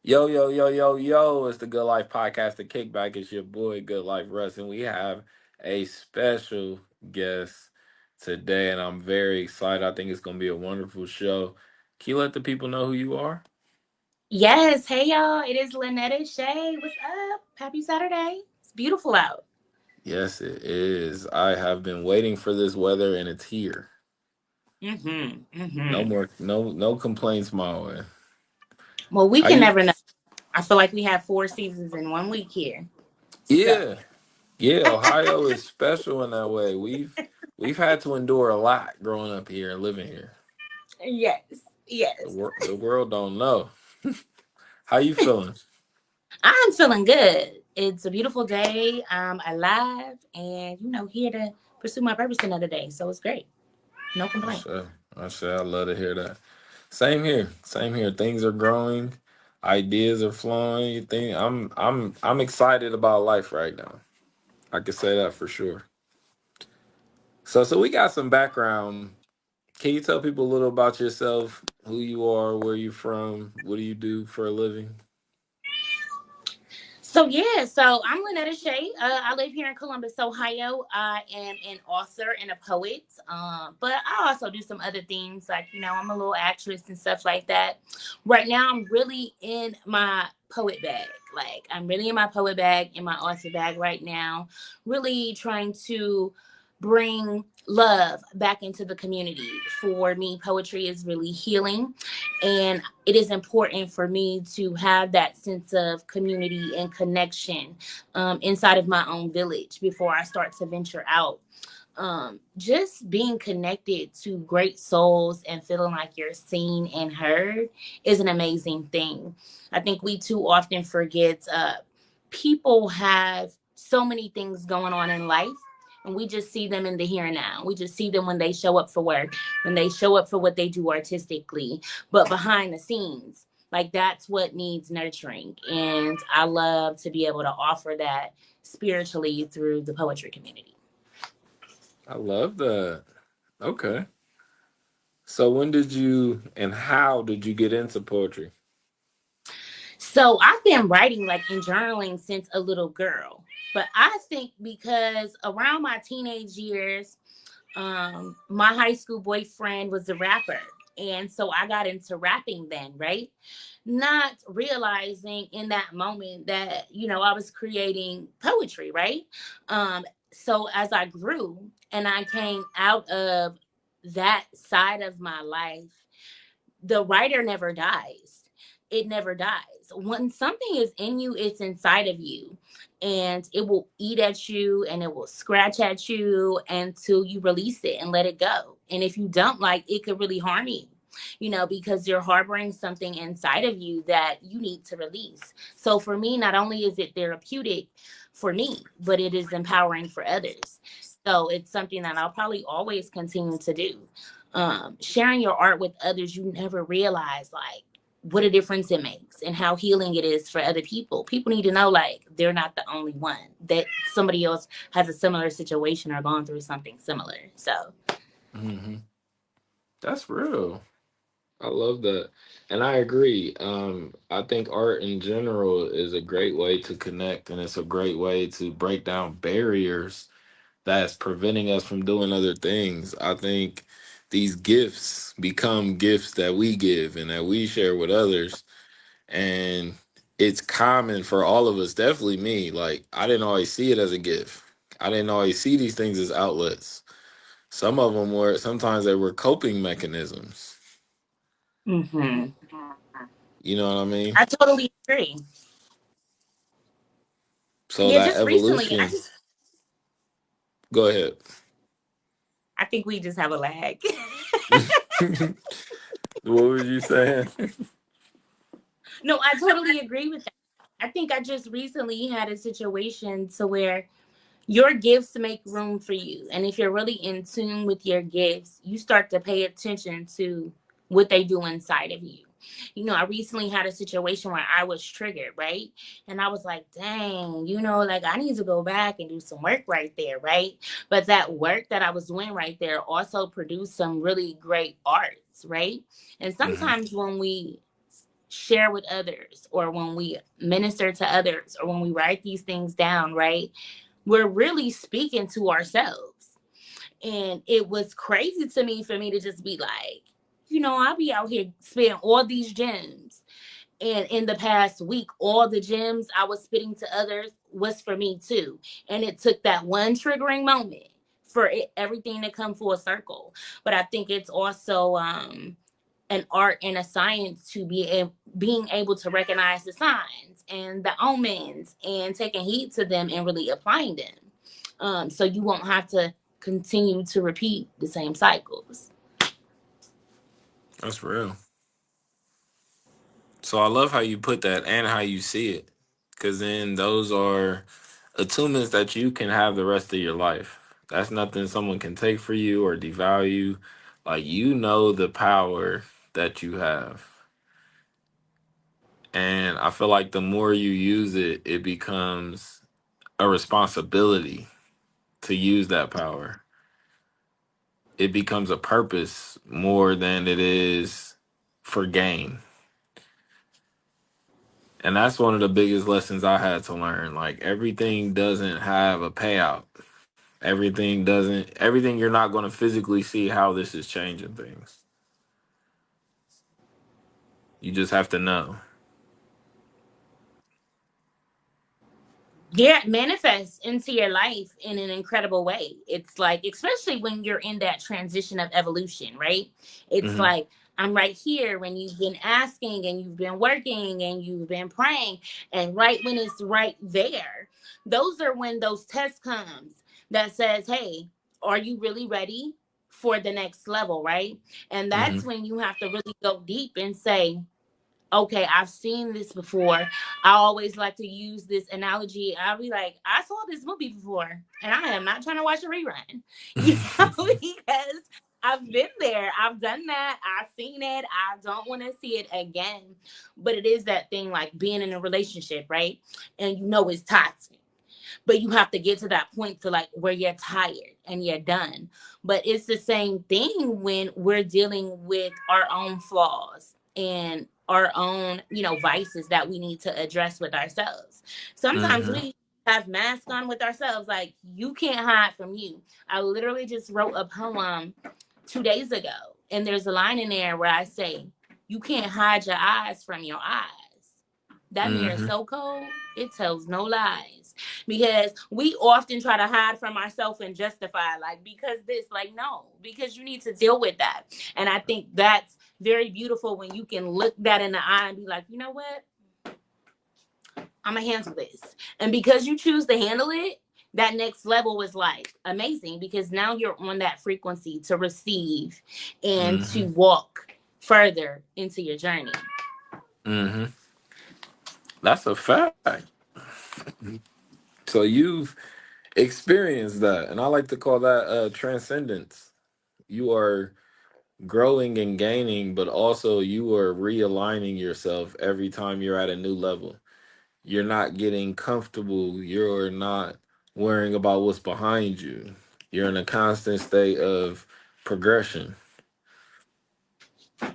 Yo, yo, yo, yo, yo, it's the Good Life Podcast, the kickback. It's your boy, Good Life Russ, and we have a special guest today, and I'm very excited. I think it's going to be a wonderful show. Can you let the people know who you are? Yes, hey y'all, it is Lanetta Shea. What's up? Happy Saturday. It's beautiful out. Yes, it is. I have been waiting for this weather, and it's here. Mm-hmm. No Mm-hmm. more, no complaints my way. Well, we How can you? never know. I feel like we have 4 seasons in 1 week here. So Yeah, yeah. Ohio is special in that way. We've had to endure a lot growing up here and living here. yes, yes. The world don't know. How you feeling? I'm feeling good. It's a beautiful day. I'm alive and here to pursue my purpose another day. So it's great. No I complaint. sure, I sure, I love to hear that. Same here, same here. Things are growing, ideas are flowing. You think I'm excited about life right now. I can say that for sure. So we got some background. Can you tell people a little about yourself, who you are, where you from, what do you do for a living? So I'm Lanetta Shea. I live here in Columbus, Ohio. I am an author and a poet, but I also do some other things like I'm a little actress and stuff like that. Right now, I'm really in my poet bag. Like I'm really in my poet bag, in my author bag right now. Really trying to bring love back into the community. For me, poetry is really healing, and it is important for me to have that sense of community and connection inside of my own village before I start to venture out. Just being connected to great souls and feeling like you're seen and heard is an amazing thing. I think we too often forget people have so many things going on in life, and we just see them in the here and now. We just see them when they show up for work, when they show up for what they do artistically, but behind the scenes, like that's what needs nurturing. And I love to be able to offer that spiritually through the poetry community. I love that. Okay. So when did you and how did you get into poetry? So I've been writing like in journaling since a little girl. But I think because around my teenage years, my high school boyfriend was a rapper. And so I got into rapping then, right? Not realizing in that moment that, I was creating poetry, right? So as I grew and I came out of that side of my life, the writer never dies. It never dies. When something is in you, it's inside of you. And it will eat at you and it will scratch at you until you release it and let it go. And if you don't, like, it could really harm you, because you're harboring something inside of you that you need to release. So for me, not only is it therapeutic for me, but it is empowering for others. So it's something that I'll probably always continue to do. Sharing your art with others, you never realize like what a difference it makes and how healing it is for other people. People need to know like they're not the only one, that somebody else has a similar situation or gone through something similar. So Hmm. That's real. I love that. And I agree. I think art in general is a great way to connect and it's a great way to break down barriers that's preventing us from doing other things. I think these gifts become gifts that we give and that we share with others. And it's common for all of us, definitely me. Like, I didn't always see it as a gift, I didn't always see these things as outlets. Some of them were, sometimes they were coping mechanisms. hmm You know what I mean? I totally agree. So Yeah, that just recently, and evolution. Go ahead. I think we just have a lag. What was you saying? No, I totally agree with that. I think I just recently had a situation to where your gifts make room for you. And if you're really in tune with your gifts, you start to pay attention to what they do inside of you. I recently had a situation where I was triggered, right? And I was like, dang, like I need to go back and do some work right there, right? But that work that I was doing right there also produced some really great arts, right? And Hmm. sometimes when we share with others, or when we minister to others, or when we write these things down, right? We're really speaking to ourselves. And it was crazy to me for me to just be like, I'll be out here spitting all these gems. And in the past week, all the gems I was spitting to others was for me too. And it took that one triggering moment for everything to come full circle. But I think it's also an art and a science to being able to recognize the signs and the omens and taking heed to them and really applying them. So you won't have to continue to repeat the same cycles. That's real. So I love how you put that and how you see it. Cause then those are attunements that you can have the rest of your life. That's nothing someone can take for you or devalue. Like you know the power that you have. And I feel like the more you use it, it becomes a responsibility to use that power. It becomes a purpose more than it is for gain. And that's one of the biggest lessons I had to learn. Like everything doesn't have a payout. Everything you're not going to physically see how this is changing things. You just have to know. Yeah, it manifests into your life in an incredible way. It's like, especially when you're in that transition of evolution, right? It's Hmm. like, I'm right here when you've been asking and you've been working and you've been praying, and right when it's right there, those are when those tests comes that says, hey, are you really ready for the next level, right? And Hmm. that's when you have to really go deep and say, okay, I've seen this before. I always like to use this analogy. I'll be like, I saw this movie before, and I am not trying to watch a rerun, because I've been there. I've done that. I've seen it. I don't want to see it again. But it is that thing like being in a relationship, right? And it's toxic, but you have to get to that point to like where you're tired and you're done. But it's the same thing when we're dealing with our own flaws and our own vices that we need to address with ourselves. Sometimes Hmm. we have masks on with ourselves, like you can't hide from you. I literally just wrote a poem 2 days ago, and there's a line in there where I say, you can't hide your eyes from your eyes. That mirror is Hmm. so cold, it tells no lies. Because we often try to hide from ourselves and justify, like, because this, like, no, because you need to deal with that. And I think that's very beautiful when you can look that in the eye and be like, you know what? I'm going to handle this. And because you choose to handle it, that next level is like amazing, because now you're on that frequency to receive and to Hmm. walk further into your journey. Hmm. That's a fact. So you've experienced that. And I like to call that transcendence. You are growing and gaining, but also you are realigning yourself every time you're at a new level. You're not getting comfortable. You're not worrying about what's behind you. You're in a constant state of progression.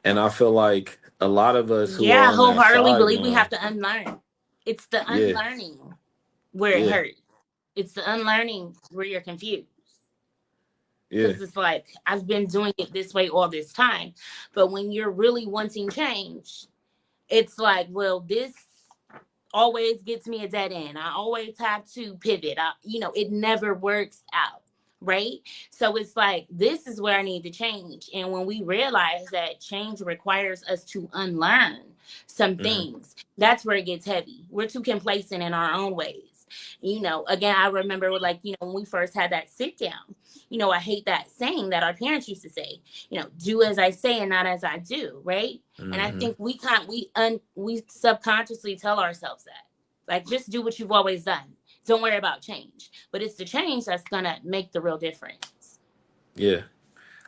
And I feel like a lot of us who are Yeah, I on that wholeheartedly believe we have sideline, to unlearn. It's the yeah, unlearning where it yeah, hurts. It's the unlearning where you're confused. yeah, Because it's like, I've been doing it this way all this time. But when you're really wanting change, it's like, well, this always gets me a dead end. I always have to pivot. It never works out. Right. So it's like, this is where I need to change. And when we realize that change requires us to unlearn some hmm, things, that's where it gets heavy. We're too complacent in our own ways. Again, I remember like, when we first had that sit down, I hate that saying that our parents used to say, do as I say and not as I do. Right. And I hmm, think we subconsciously tell ourselves that. Like, just do what you've always done. Don't worry about change. But it's the change that's gonna make the real difference. yeah.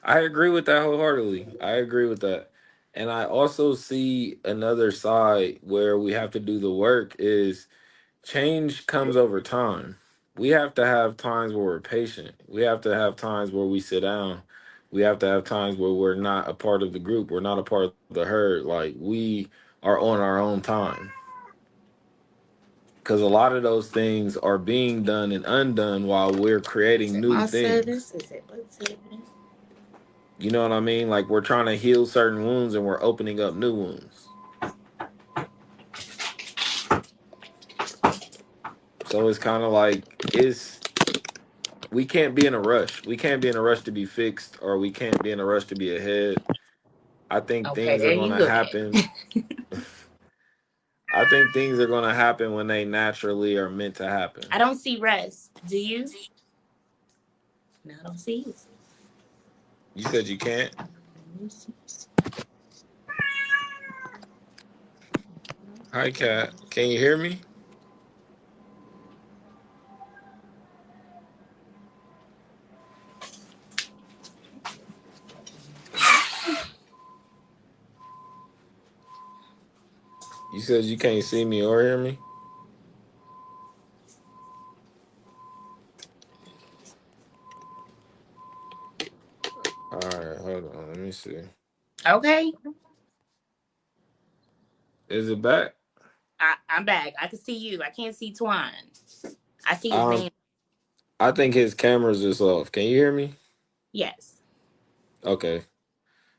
I agree with that wholeheartedly. I agree with that. And I also see another side where we have to do the work is change comes over time. We have to have times where we're patient. We have to have times where we sit down. We have to have times where we're not a part of the group. We're not a part of the herd. Like we are on our own time. Because a lot of those things are being done and undone while we're Is creating it new my things. service? Is it what service? You know what I mean? Like we're trying to heal certain wounds and we're opening up new wounds. So it's kind of like it's we can't be in a rush. We can't be in a rush to be fixed or we can't be in a rush to be ahead. I think Okay, things are there going you to go happen. then. I think things are going to happen when they naturally are meant to I happen. don't see rest. Do you? No, I don't see you. You said you can't? Let me see. Hi, Kat. Can you hear me? You said you can't see me or hear me? All right, hold on. Let me see. Okay, Is it back? I'm back. I can see you. I can't see Twine. I see his Um, name. I think his camera's just off. Can you hear me? Yes. Okay.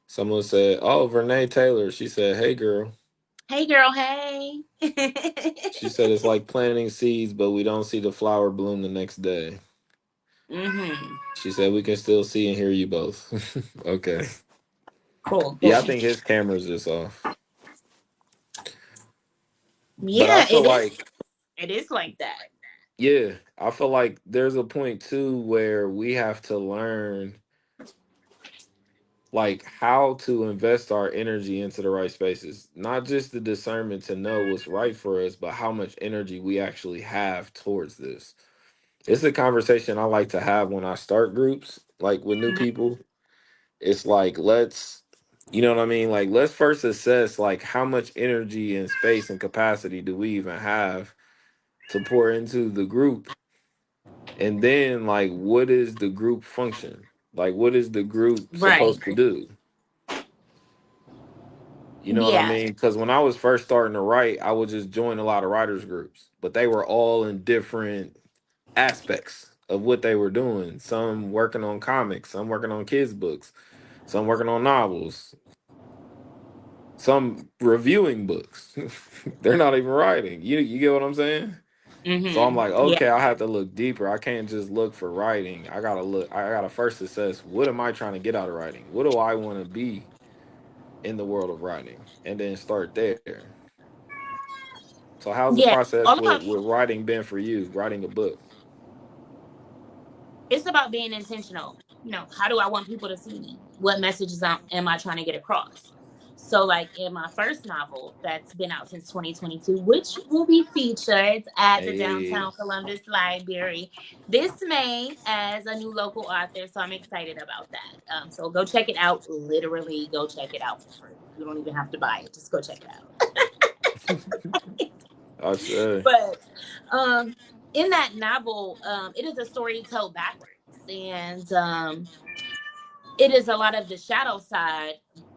Someone said, "Oh, Vernay Taylor." She said, "Hey, girl." Hey, girl. Hey. She said it's like planting seeds, but we don't see the flower bloom the next day. Mm-hmm. She said we can still see and hear you both. Okay. Cool. Yeah, Cool. I think his camera's just off. But I Yeah, feel it is. like, It is like that. yeah, I feel like there's a point too where we have to learn like how to invest our energy into the right spaces. Not just the discernment to know what's right for us, but how much energy we actually have towards this. It's a conversation I like to have when I start groups, like with new Mhm. people. It's like let's you know what I mean? Like let's first assess like how much energy and space and capacity do we even have to pour into the group, and then like what is the group function? Like what is the group Right. supposed to do? You know what I Yeah. mean? Because when I was first starting to write, I would just join a lot of writers groups, but they were all in different aspects of what they were doing. Some working on comics, some working on kids' books, some working on novels, some reviewing books. They're not even writing. You get what I'm saying? So I'm Mm-hmm. like, Yeah. okay, I have to look deeper. I can't just look for writing. I gotta first assess what am I trying to get out of writing? What do I want to be in the world of writing? And then start there. So how's the Yeah. process All about with writing been for you, writing a book? it's about being intentional. How do I want people to see me? What messages am I trying to get across? So, like in my first novel that's been out since 2022, which will be featured at the Hey, Downtown Columbus Library this May as a new local author. So, I'm excited about that. So, go check it out. Literally, go check it out for free. You don't even have to buy it, just go check it out. I say, But um, in that novel, it is a story told backwards. And it is a lot of the shadow side,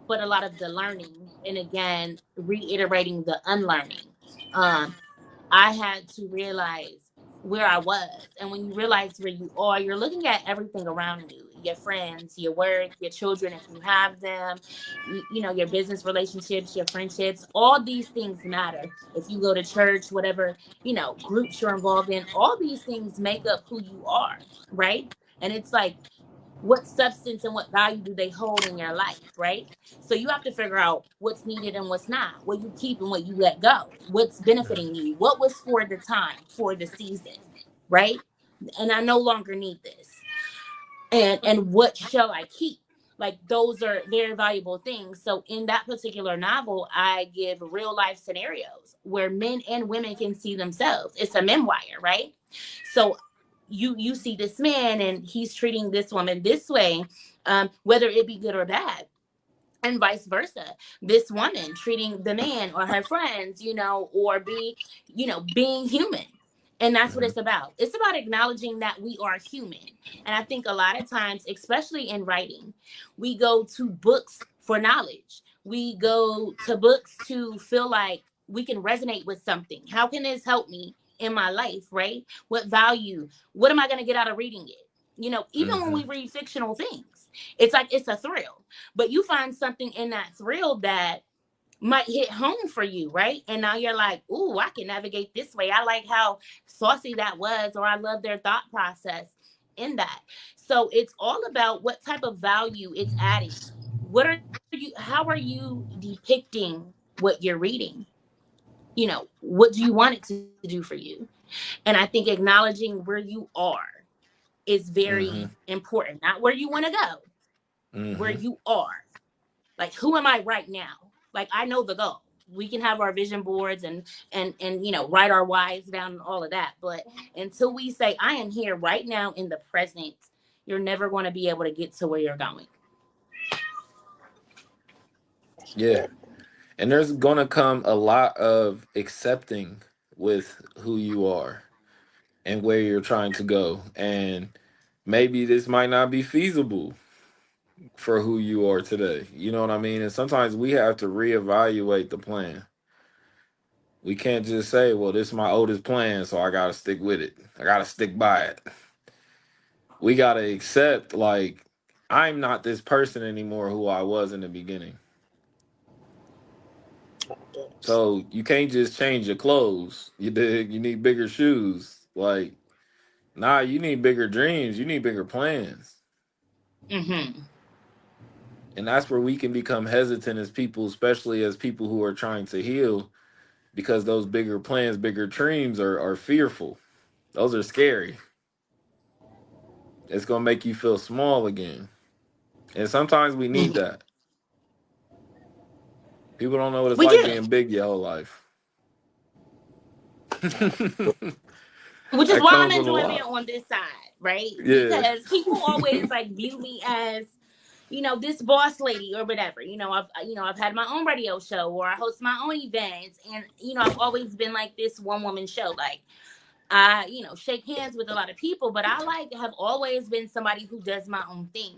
but a lot of the learning. And again, reiterating the unlearning. Um, I had to realize where I was. And when you realize where you are, you're looking at everything around you, your friends, your work, your children, if you have them, your business relationships, your friendships, all these things matter. If you go to church, whatever, groups you're involved in, all these things make up who you are, right? And it's like, what substance and what value do they hold in your life, right? So you have to figure out what's needed and what's not, what you keep and what you let go, what's benefiting you, what was for the time, for the season, right? And I no longer need this. And what shall I keep? Like those are very valuable things. So in that particular novel, I give real life scenarios where men and women can see themselves. It's a memoir, right? So you see this man and he's treating this woman this way, whether it be good or bad, and vice versa. This woman treating the man or her friends, or being human. And that's what mhm. it's about. It's about acknowledging that we are human. And I think a lot of times, especially in writing, we go to books for knowledge. We go to books to feel like we can resonate with something. How can this help me in my life, right? What value? What am I going to get out of reading it? You know, even when Mm-hmm. we read fictional things, it's like it's a thrill, but you find something in that thrill that might hit home for you, right? And now you're like, ooh, I can navigate this way. I like how saucy that was, or I love their thought process in that. So it's all about what type of value it's adding. What are you, how are you depicting what you're reading? You know, what do you want it to do for you? And I think acknowledging where you are is very Mm-hmm. important. Not where you want to go, where Mm-hmm. you are. Like, who am I right now? Like, I know the goal. We can have our vision boards and you know, write our whys down and all of that, but until we say I am here right now in the present, you're never going to be able to get to where you're going. Yeah. And there's gonna come a lot of accepting with who you are and where you're trying to go. And maybe this might not be feasible for who you are today. You know what I mean? And sometimes we have to reevaluate the plan. We can't just say, well, this is my oldest plan, so I gotta stick with it. I gotta stick by it. We gotta accept, like, I'm not this person anymore who I was in the beginning. So you can't just change your clothes. You dig? You need bigger shoes. Like, nah, you need bigger dreams. You need bigger plans. Mm-hmm. And that's where we can become hesitant as people, especially as people who are trying to heal, because those bigger plans, bigger dreams are fearful. Those are scary. It's gonna make you feel small again. And sometimes we need Mm-hmm. that. People don't know what it's We like do. being big your whole life. Which is That why I'm comes with a enjoying being lot. on this side, right? Yeah. Because people always like view me as, you know, this boss lady or whatever. I've had my own radio show or I host my own events, and I've always been like this one woman show. Like, I, shake hands with a lot of people, but I like have always been somebody who does my own thing.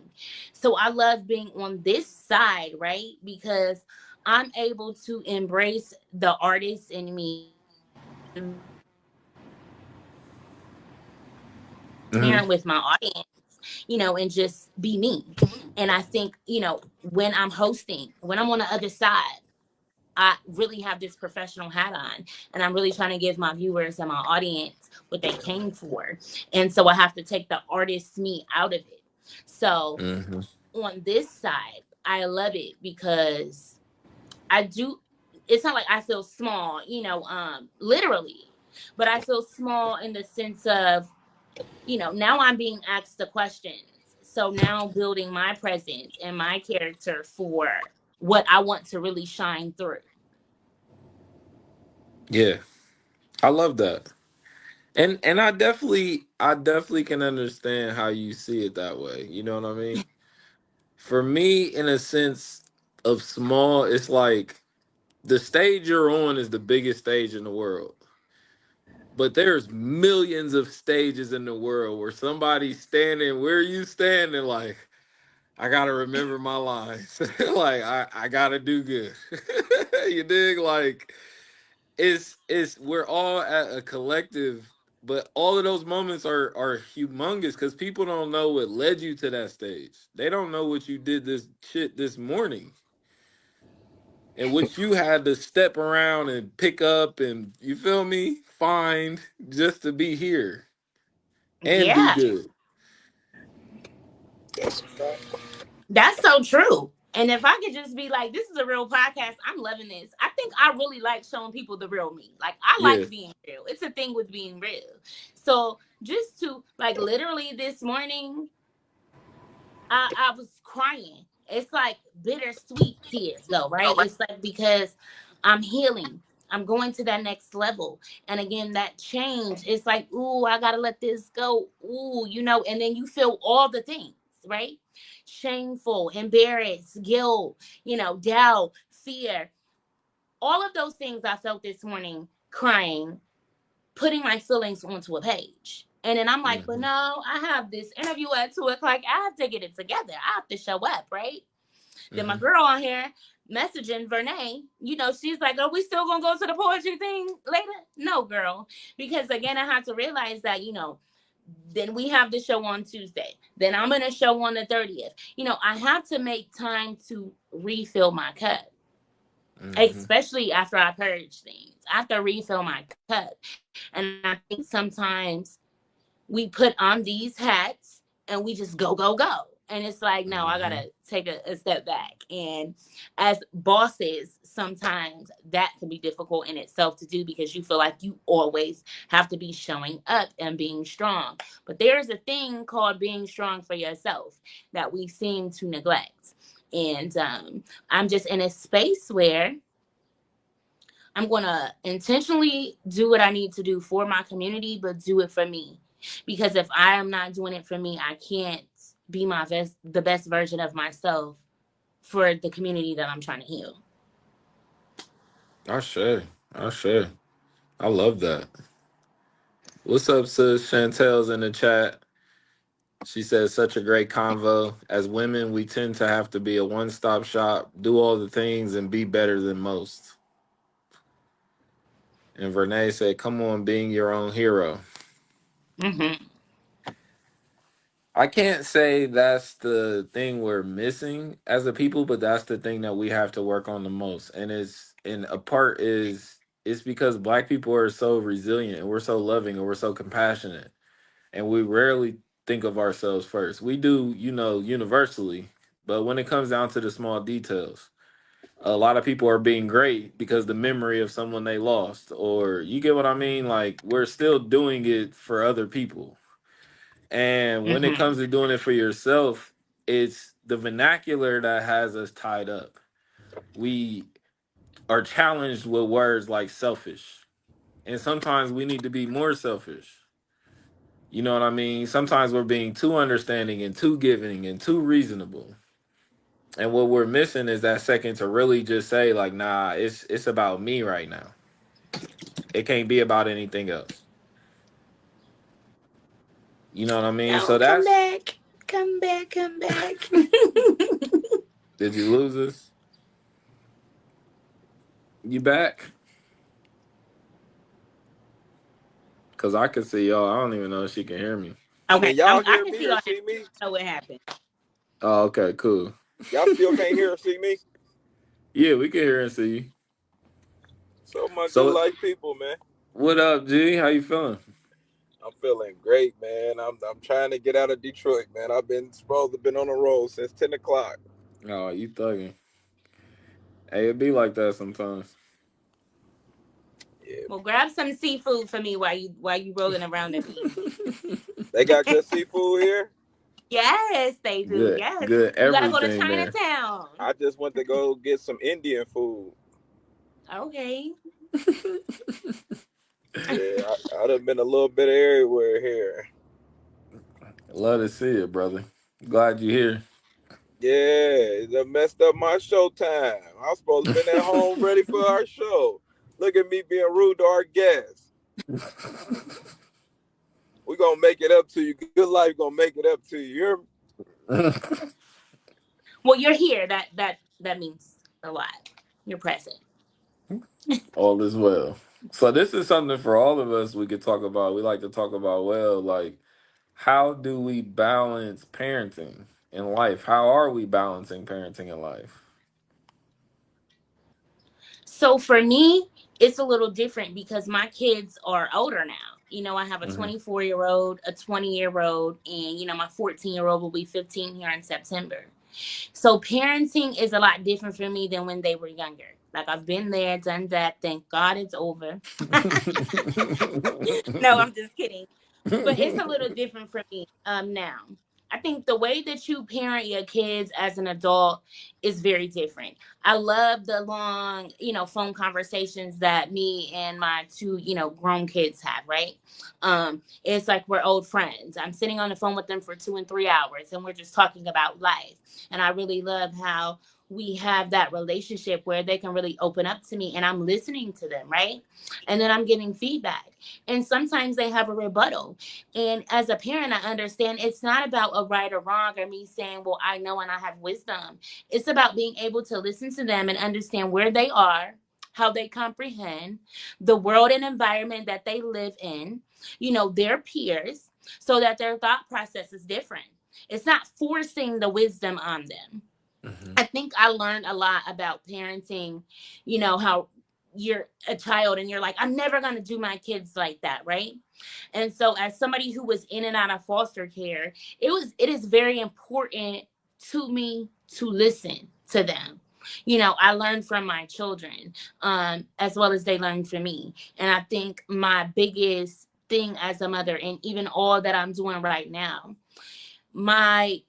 So I love being on this side, right? Because I'm able to embrace the artist in me, be transparent with my audience, and just be Hmm. me. And I think, when I'm hosting, when I'm on the other side, I really have this professional hat on, and I'm really trying to give my viewers and my audience what they came for. And so I have to take the artist me out of it. So on Hmm. this side, I love it because I do. It's not like I feel small, literally, but I feel small in the sense of, now I'm being asked the questions. So now building my presence and my character for what I want to really shine through. Yeah. I love that. And I definitely can understand how you see it that way. You know what I mean? For me, in a sense of small, it's like the stage you're on is the biggest stage in the world. But there's millions of stages in the world where somebody's standing where you standing, like, I gotta remember my lines. Like, I gotta do good. You dig? Like, it's we're all at a collective, but all of those moments are humongous because people don't know what led you to that stage. They don't know what you did this shit this morning and what you had to step around and pick up and, you feel me, find just to be here and do Yeah, good. that's so true. And if I could just be like, this is a real podcast, I'm loving this. I think I really like showing people the real me. Like, I Yeah. like being real. It's a thing with being real. So just to, like, literally this morning, I was crying. It's like bittersweet tears, though, right? It's like because I'm healing. I'm going to that next level. And again, that change, it's like, ooh, I gotta let this go. Ooh, and then you feel all the things, right? Shameful, embarrassed, guilt, doubt, fear. All of those things I felt this morning crying, putting my feelings onto a page. And then I'm like, but Hmm. no, I have this interview at 2 o'clock. I have to get it together. I have to show up, right? Then my Hmm. girl on here, messaging Vernay, she's like, are we still gonna go to the poetry thing later? No, girl. Because again, I have to realize that, then we have the show on Tuesday. Then I'm gonna show on the 30th. I have to make time to refill my cup, Mm-hmm. especially after I purge things. I have to refill my cup. And I think sometimes we put on these hats and we just go, go, go. And it's like, no, I Mm-hmm. gotta take a step back. And as bosses, sometimes that can be difficult in itself to do because you feel like you always have to be showing up and being strong. But there's a thing called being strong for yourself that we seem to neglect. And I'm just in a space where I'm going to intentionally do what I need to do for my community, but do it for me. Because if I am not doing it for me, I can't be the best version of myself for the community that I'm trying to heal. I share. I share. I love that. What's up, sis? Chantel's in the chat. She says, such a great convo. As women, we tend to have to be a one stop shop, do all the things, and be better than most. And Vernay said, come on, being your own hero. Hmm. I can't say that's the thing we're missing as a people, but that's the thing that we have to work on the most. And a part is it's because black people are so resilient and we're so loving and we're so compassionate. And we rarely think of ourselves first. We do, universally, but when it comes down to the small details, a lot of people are being great because the memory of someone they lost, or you get what I mean? Like we're still doing it for other people. And when it Hmm. comes to doing it for yourself, it's the vernacular that has us tied up. We are challenged with words like selfish. And sometimes we need to be more selfish. You know what I mean? Sometimes we're being too understanding and too giving and too reasonable. And what we're missing is that second to really just say, like, nah, it's about me right now. It can't be about anything else. You know what I mean? No, So come that's back. Come back, come back. did you lose us? You back? Cause I can see y'all. I don't even know if she can hear me. Okay, Can y'all I hear can me see or y'all now. see me? I know what happened. Oh, okay, cool. Y'all still can't hear or see me? Yeah, we can hear and see you. So my good So life people, man. what up, G? How you feeling? I'm feeling great, man. I'm trying to get out of Detroit, man. I've been supposed to been on the road since 10 o'clock. Oh, you thugging. Hey, it be like that sometimes. Yeah, Well, grab some seafood for me while you rolling around the beach. they got good seafood here. Yes, they do. Good, Yes. good You gotta go to everything there. Chinatown. I just went to go get some Indian food. Okay. Yeah, I done been a little bit everywhere here. Love to see it, brother. Glad you here. Yeah, it done messed up my show time. I was supposed to been at home ready for our show. Look at me being rude to our guests. We gonna make it up to you. Good life gonna make it up to you. Well, you're here. That means a lot. You're present. All is well. So this is something for all of us we could talk about. We like to talk about, well, like how do we balance parenting in life? How are we balancing parenting in life? So for me, it's a little different because my kids are older now. I have a Hmm. 24-year-old, a 20-year-old, and my 14-year-old will be 15 here in September. So parenting is a lot different for me than when they were younger. Like I've been there, done that. Thank God it's over. No, I'm just kidding. But it's a little different for me now. I think the way that you parent your kids as an adult is very different. I love the long, phone conversations that me and my two, grown kids have, right? It's like we're old friends. I'm sitting on the phone with them for 2 and 3 hours and we're just talking about life. And I really love how we have that relationship where they can really open up to me and I'm listening to them, right? And then I'm giving feedback. And sometimes they have a rebuttal. And as a parent, I understand it's not about a right or wrong or me saying, well, I know and I have wisdom. It's about being able to listen to them and understand where they are, how they comprehend the world and environment that they live in, their peers, so that their thought process is different. It's not forcing the wisdom on them. Hmm. I think I learned a lot about parenting, how you're a child and you're like, I'm never going to do my kids like that, right? And so as somebody who was in and out of foster care, it is very important to me to listen to them. I learned from my children, as well as they learned from me. And I think my biggest thing as a mother, and even all that I'm doing right now, my,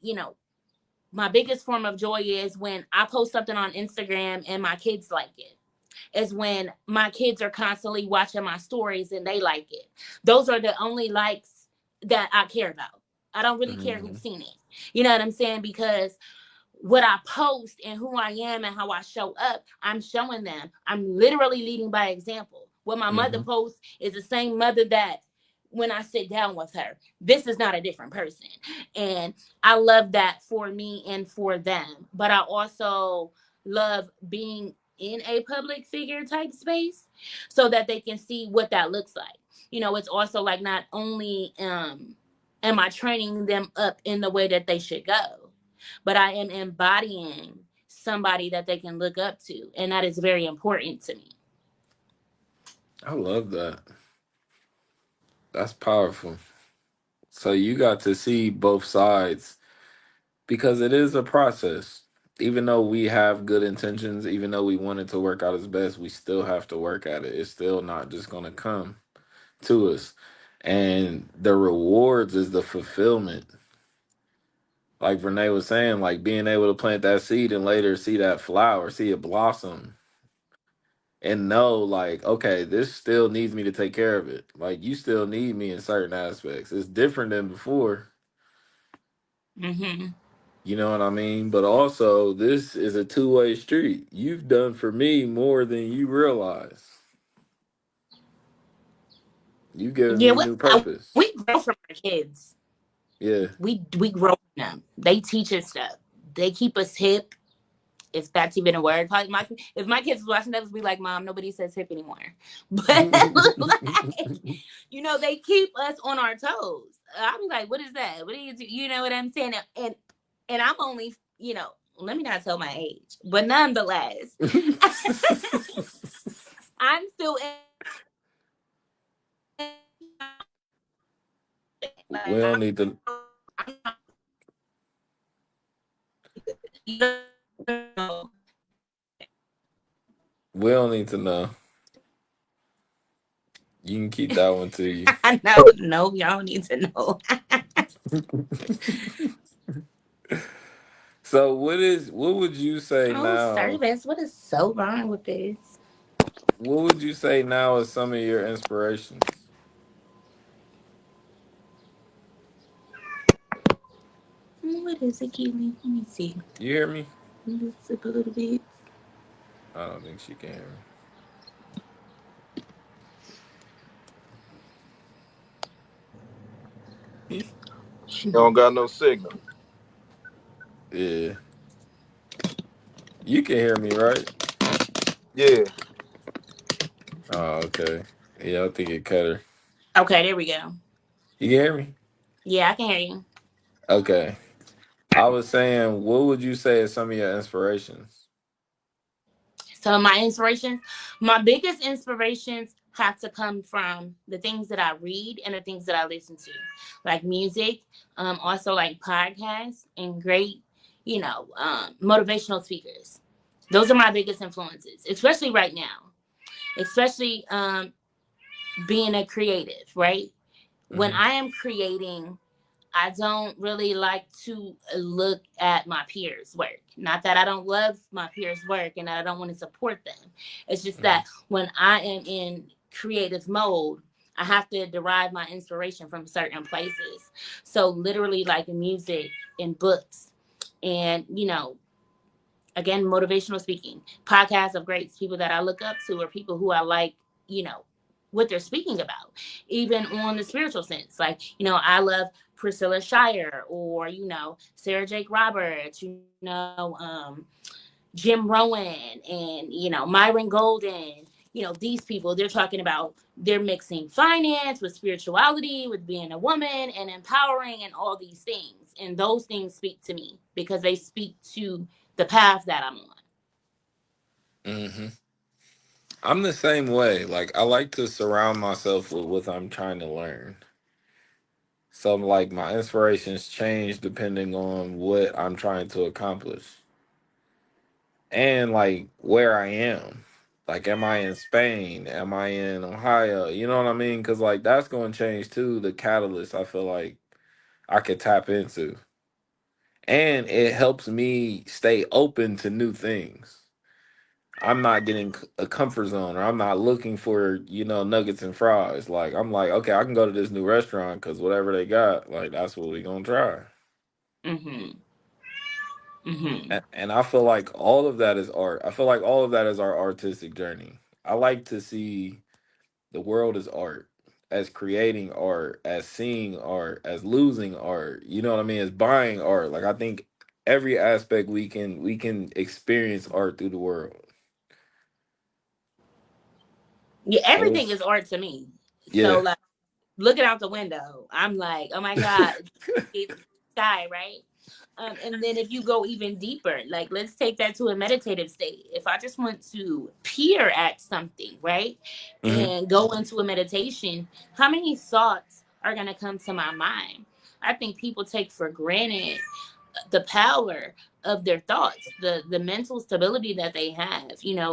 my biggest form of joy is when I post something on Instagram and my kids like it. Is when my kids are constantly watching my stories and they like it. Those are the only likes that I care about. I don't really care Hmm. who's seen it. You know what I'm saying? Because what I post and who I am and how I show up, I'm showing them. I'm literally leading by example. What my mother Hmm. posts is the same mother that when I sit down with her, this is not a different person. And I love that for me and for them. But I also love being in a public figure type space so that they can see what that looks like. It's also like not only am I training them up in the way that they should go, but I am embodying somebody that they can look up to. And that is very important to me. I love that. That's powerful. So you got to see both sides because it is a process. Even though we have good intentions, even though we want it to work out as best, we still have to work at it. It's still not just going to come to us. And the rewards is the fulfillment. Like Renee was saying, like being able to plant that seed and later see that flower, see it blossom, and know, like, okay, this still needs me to take care of it. Like, you still need me in certain aspects. It's different than before. Hmm. You know what I mean? But also, this is a two-way street. You've done for me more than you realize. You've given Yeah, me we, new purpose. we grow from our kids. Yeah. We grow from them. They teach us stuff. They keep us hip, if that's even a word. Probably if my kids was watching that, would be like, "Mom, nobody says hip anymore." But like, they keep us on our toes. I'll be like, "What is that? What do you do?" You know what I'm saying? And I'm only, let me not tell my age, but nonetheless, I'm still in we don't need to. We don't need to know. You can keep that one to you. I know, no, y'all need to know. So what would you say Oh, now? service. What is so wrong with this? What would you say now is some of your inspirations? What is it, Keely? Let me see. You hear me? Let me sip a little bit. I don't think she can hear me. She don't got no signal. Yeah. You can hear me, right? Yeah. Oh, okay. Yeah, I think it cut her. Okay, there we go. You can hear me? Yeah, I can hear you. Okay. I was saying, what would you say is some of your inspirations? So my inspirations, my biggest inspirations have to come from the things that I read and the things that I listen to, like music, also like podcasts and great, motivational speakers. Those are my biggest influences, especially right now, especially being a creative, right? When Hmm. I am creating, I don't really like to look at my peers' work. Not that I don't love my peers' work and that I don't want to support them. It's just Hmm. that when I am in creative mode, I have to derive my inspiration from certain places. So literally like music and books and, again, motivational speaking, podcasts of greats, people that I look up to or people who I like, you know, what they're speaking about, even on the spiritual sense. Like, I love Priscilla Shire, or, Sarah Jake Roberts, Jim Rowan, and, Myron Golden. These people, they're talking about, they're mixing finance with spirituality, with being a woman and empowering and all these things. And those things speak to me because they speak to the path that I'm on. Hmm. I'm the same way. Like I like to surround myself with what I'm trying to learn. So like my inspirations change depending on what I'm trying to accomplish and like where I am. Like, am I in Spain? Am I in Ohio? You know what I mean? Because like that's going to change too. The catalyst I feel like I could tap into, and it helps me stay open to new things. I'm not getting a comfort zone, or I'm not looking for nuggets and fries. Like I'm like, okay, I can go to this new restaurant because whatever they got, like that's what we gonna try. Mhm. Mhm. And I feel like all of that is art. I feel like all of that is our artistic journey. I like to see the world as art, as creating art, as seeing art, as losing art. You know what I mean? As buying art. Like I think every aspect we can experience art through the world. Yeah, So everything it's is art to me. So yeah. like, looking out the window, I'm like, oh my God, it's sky, right? And then if you go even deeper, like let's take that to a meditative state. If I just want to peer at something, right, Hmm. and go into a meditation, how many thoughts are going to come to my mind? I think people take for granted the power of their thoughts, the mental stability that they have,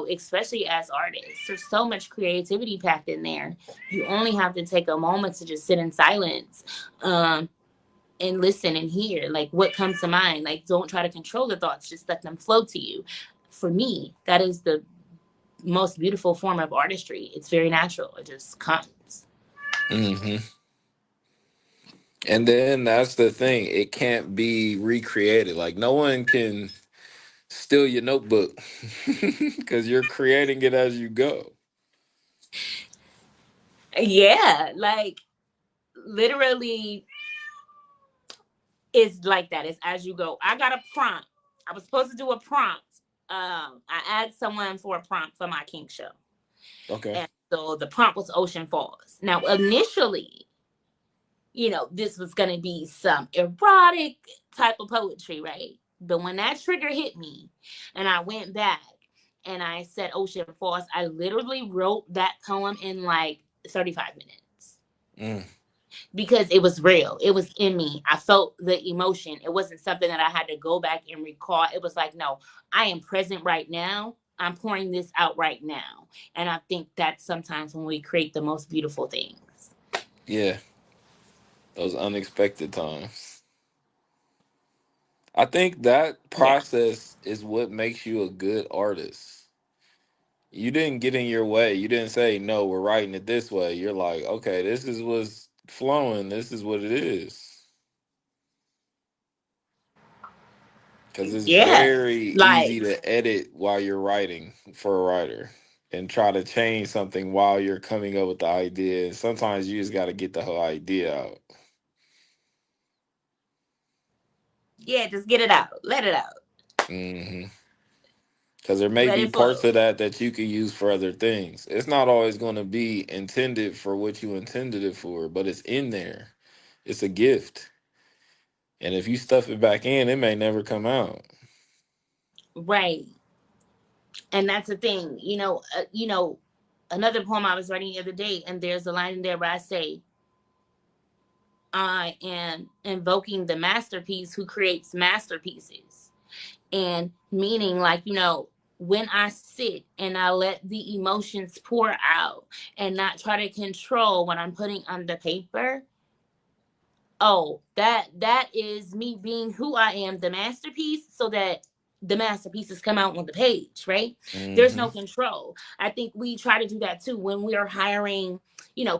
especially as artists. There's so much creativity packed in there. You only have to take a moment to just sit in silence, and listen and hear like what comes to mind. Like, don't try to control the thoughts, just let them flow to you. For me, that is the most beautiful form of artistry. It's very natural, it just comes. Hmm. And then that's the thing. It can't be recreated. Like no one can steal your notebook because you're creating it as you go. Yeah, like literally, it's like that. It's as you go. I got a prompt. I was supposed to do a prompt. I asked someone for a prompt for my kink show. Okay. And so the prompt was Ocean Falls. Now, initially, this was going to be some erotic type of poetry, right? But when that trigger hit me and I went back and I said Ocean Falls, I literally wrote that poem in like 35 minutes Mm, because it was real. It was in me. I felt the emotion. It wasn't something that I had to go back and recall. It was like, no, I am present right now. I'm pouring this out right now. And I think that's sometimes when we create the most beautiful things. yeah, those unexpected times. I think that Yeah. process is what makes you a good artist. You didn't get in your way. You didn't say, no, we're writing it this way. You're like, okay, this is what's flowing. This is what it is. Because it's Yeah. very Like, easy to edit while you're writing for a writer and try to change something while you're coming up with the idea. Sometimes you just got to get the whole idea out. yeah, just get it out. Let it out. Hmm. Because there may Let be it parts flow. of that you can use for other things. It's not always going to be intended for what you intended it for, but it's in there. It's a gift. And if you stuff it back in, it may never come out. Right. And that's the thing. Another poem I was writing the other day, and there's a line in there where I say, I am invoking the masterpiece who creates masterpieces. And meaning, like, when I sit and I let the emotions pour out and not try to control what I'm putting on the paper, oh, that is me being who I am, the masterpiece, so that the masterpieces come out on the page, right? There's Hmm. no control. I think we try to do that too when we are hiring,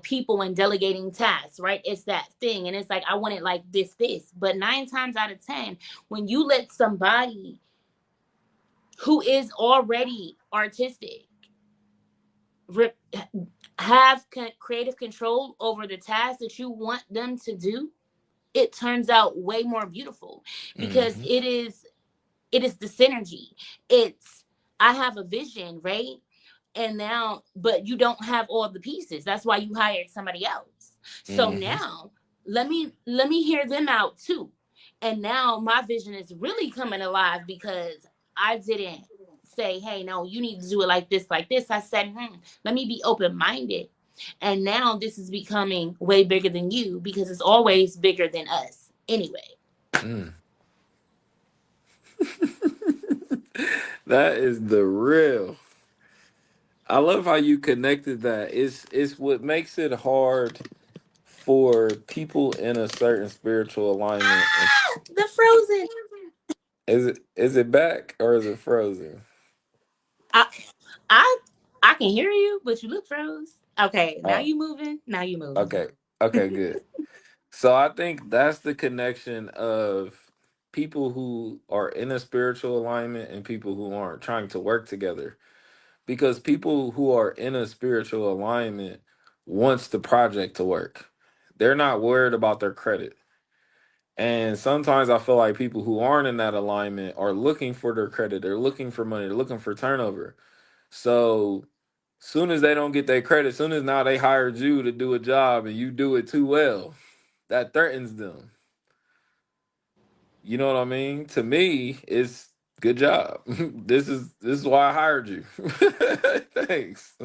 people and delegating tasks, right? It's that thing. And it's like, I want it like this. But 9 times out of 10, when you let somebody who is already artistic have creative control over the task that you want them to do, it turns out way more beautiful because Mm-hmm. it is the synergy. It's I have a vision, right? And now, but you don't have all the pieces. That's why you hired somebody else. So Mm-hmm. now let me hear them out too. And now my vision is really coming alive because I didn't say, hey, no, you need to do it like this, like this. I said, let me be open minded. And now this is becoming way bigger than you because it's always bigger than us anyway. Mm. That is the real. I love how you connected that. It's what makes it hard for people in a certain spiritual alignment. And The frozen. is it back or is it frozen? I I I can hear you, but you look froze. Okay, now Oh, you moving. Now you moving. okay. Okay, good. So I think that's the connection of people who are in a spiritual alignment and people who aren't trying to work together. Because people who are in a spiritual alignment wants the project to work. They're not worried about their credit. And sometimes I feel like people who aren't in that alignment are looking for their credit. They're looking for money. They're looking for turnover. So soon as they don't get their credit, soon as now they hired you to do a job and you do it too well, that threatens them. You know what I mean? To me, it's good job. This is why I hired you. Thanks.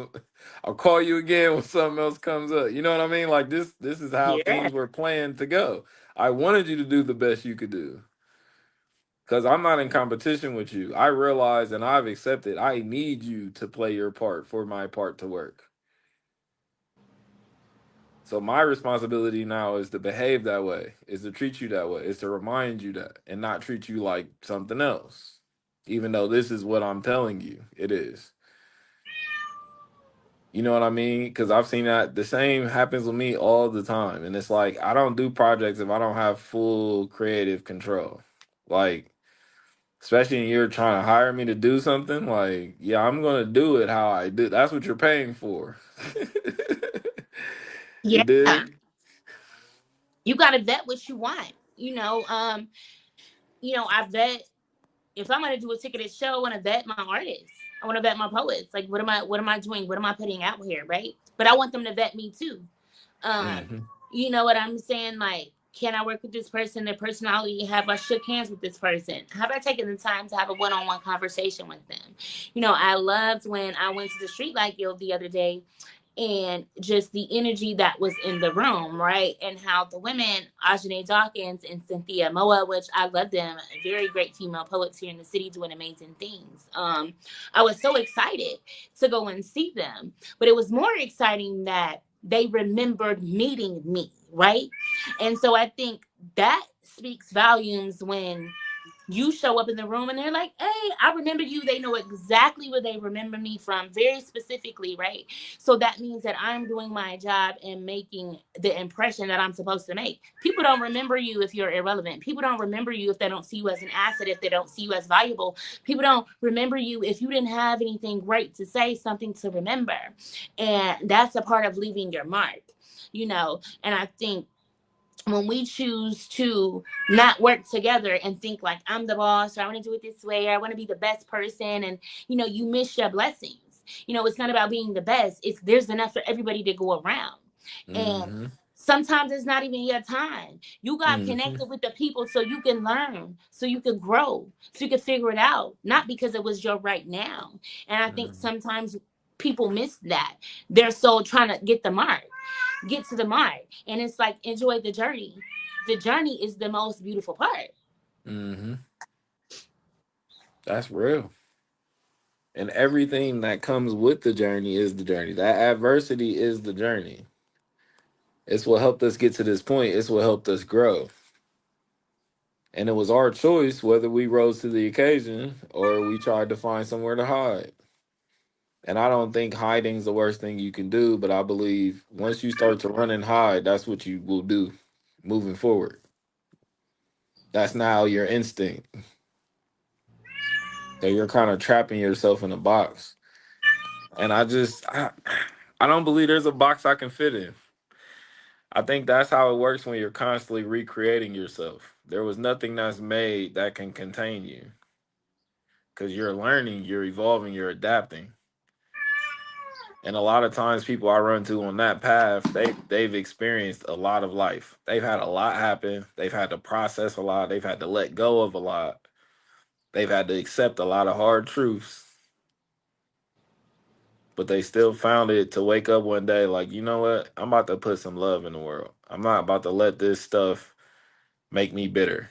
I'll call you again when something else comes up. You know what I mean? Like this is how Yeah. things were planned to go. I wanted you to do the best you could do. Cause I'm not in competition with you. I realize and I've accepted I need you to play your part for my part to work. So my responsibility now is to behave that way, is to treat you that way, is to remind you that and not treat you like something else. Even though this is what I'm telling you, it is. You know what I mean? Because I've seen that the same happens with me all the time. And it's like I don't do projects if I don't have full creative control. Like, especially when you're trying to hire me to do something, like, yeah, I'm gonna do it how I do. That's what you're paying for. You Yeah. dig? You gotta vet what you want. I vet if I'm gonna do a ticketed show, I wanna vet my artists. I wanna vet my poets. Like what am I doing? What am I putting out here, right? But I want them to vet me too. Um, Hmm. you know what I'm saying? Like, can I work with this person, their personality? Have I shook hands with this person? Have I taken the time to have a one-on-one conversation with them? I loved when I went to the Street Light Guild the other day and just the energy that was in the room, right? And how the women, Ajane Dawkins and Cynthia Moa, which I love them, very great female poets here in the city doing amazing things. I was so excited to go and see them, but it was more exciting that they remembered meeting me, right? And so I think that speaks volumes when you show up in the room and they're like, hey, I remember you. They know exactly where they remember me from very specifically, right? So that means that I'm doing my job and making the impression that I'm supposed to make. People don't remember you if you're irrelevant. People don't remember you if they don't see you as an asset, if they don't see you as valuable. People don't remember you if you didn't have anything great to say, something to remember. And that's a part of leaving your mark, and I think when we choose to not work together and think like I'm the boss or I want to do it this way or I want to be the best person and you miss your blessings. It's not about being the best. It's there's enough for everybody to go around. And Hmm. sometimes it's not even your time. You got Hmm. connected with the people so you can learn, so you can grow, so you can figure it out, not because it was your right now. And I think Hmm. sometimes people miss that. They're so trying to get to the mark. And it's like, enjoy the journey. The journey is the most beautiful part. Hmm. That's real. And everything that comes with the journey is the journey. That adversity is the journey. It's what helped us get to this point. It's what helped us grow. And it was our choice whether we rose to the occasion or we tried to find somewhere to hide. And I don't think hiding's the worst thing you can do, but I believe once you start to run and hide, that's what you will do moving forward. That's now your instinct. So you're kind of trapping yourself in a box. And I don't believe there's a box I can fit in. I think that's how it works when you're constantly recreating yourself. There was nothing that's made that can contain you because you're learning, you're evolving, you're adapting. And a lot of times, people I run to on that path, they've experienced a lot of life. They've had a lot happen. They've had to process a lot. They've had to let go of a lot. They've had to accept a lot of hard truths. But they still found it to wake up one day like, you know what? I'm about to put some love in the world. I'm not about to let this stuff make me bitter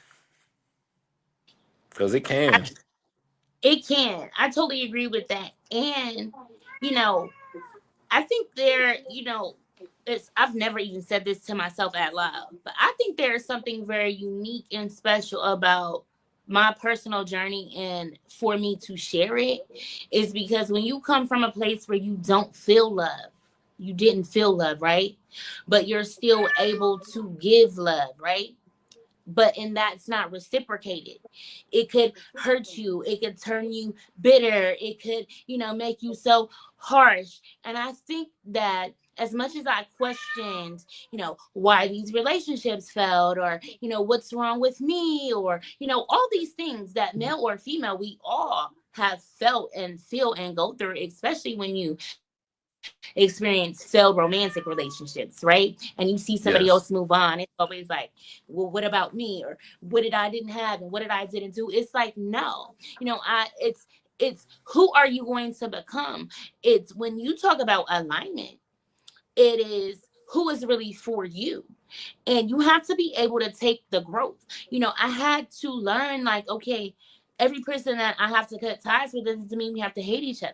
because it I, can. it can. I totally agree with that. And, you know, I think I've never even said this to myself out loud, but I think there is something very unique and special about my personal journey, and for me to share it is because when you come from a place where you don't feel love, you didn't feel love, right? But you're still able to give love, right? But and that's not reciprocated. It could hurt you, it could turn you bitter, it could make you so harsh. And I think that as much as I questioned why these relationships failed, or what's wrong with me, or all these things that male or female we all have felt and feel and go through, especially when you experience failed romantic relationships, right? And you see somebody else move on, Yes. it's always like, well, what about me? Or what did I didn't have and what did I didn't do? It's like, no. It's who are you going to become? It's when you talk about alignment, it is who is really for you. And you have to be able to take the growth. I had to learn, like, okay, every person that I have to cut ties with doesn't mean we have to hate each other.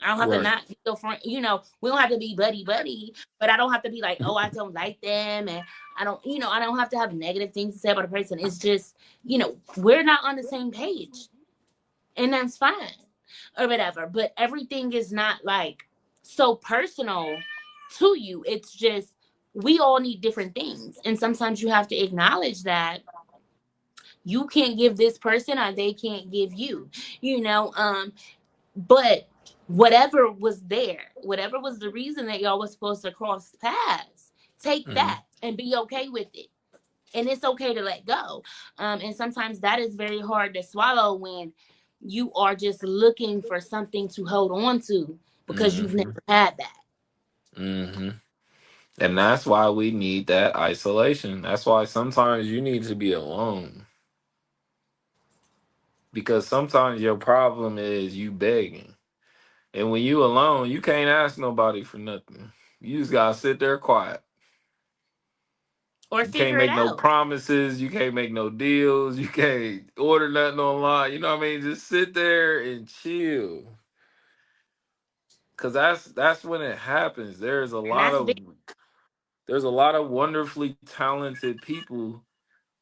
I don't have to Right. not be your friend. We don't have to be buddy buddy, but I don't have to be like, oh, I don't like them, and I don't have to have negative things to say about a person. It's just, we're not on the same page, and that's fine, or whatever. But everything is not like so personal to you. It's just we all need different things, and sometimes you have to acknowledge that you can't give this person or they can't give you. You know, but whatever was there, whatever was the reason that y'all was supposed to cross paths, take Hmm. that and be okay with it. And it's okay to let go. And sometimes that is very hard to swallow when you are just looking for something to hold on to because you've Hmm. never had that. Hmm. And that's why we need that isolation. That's why sometimes you need to be alone because sometimes your problem is you begging. And when you alone, you can't ask nobody for nothing. You just gotta sit there quiet. Or You can't figure it make no out. promises. You can't make no deals. You can't order nothing online. You know what I mean? Just sit there and chill. Cause that's when it happens. And that's big. There's a lot of wonderfully talented people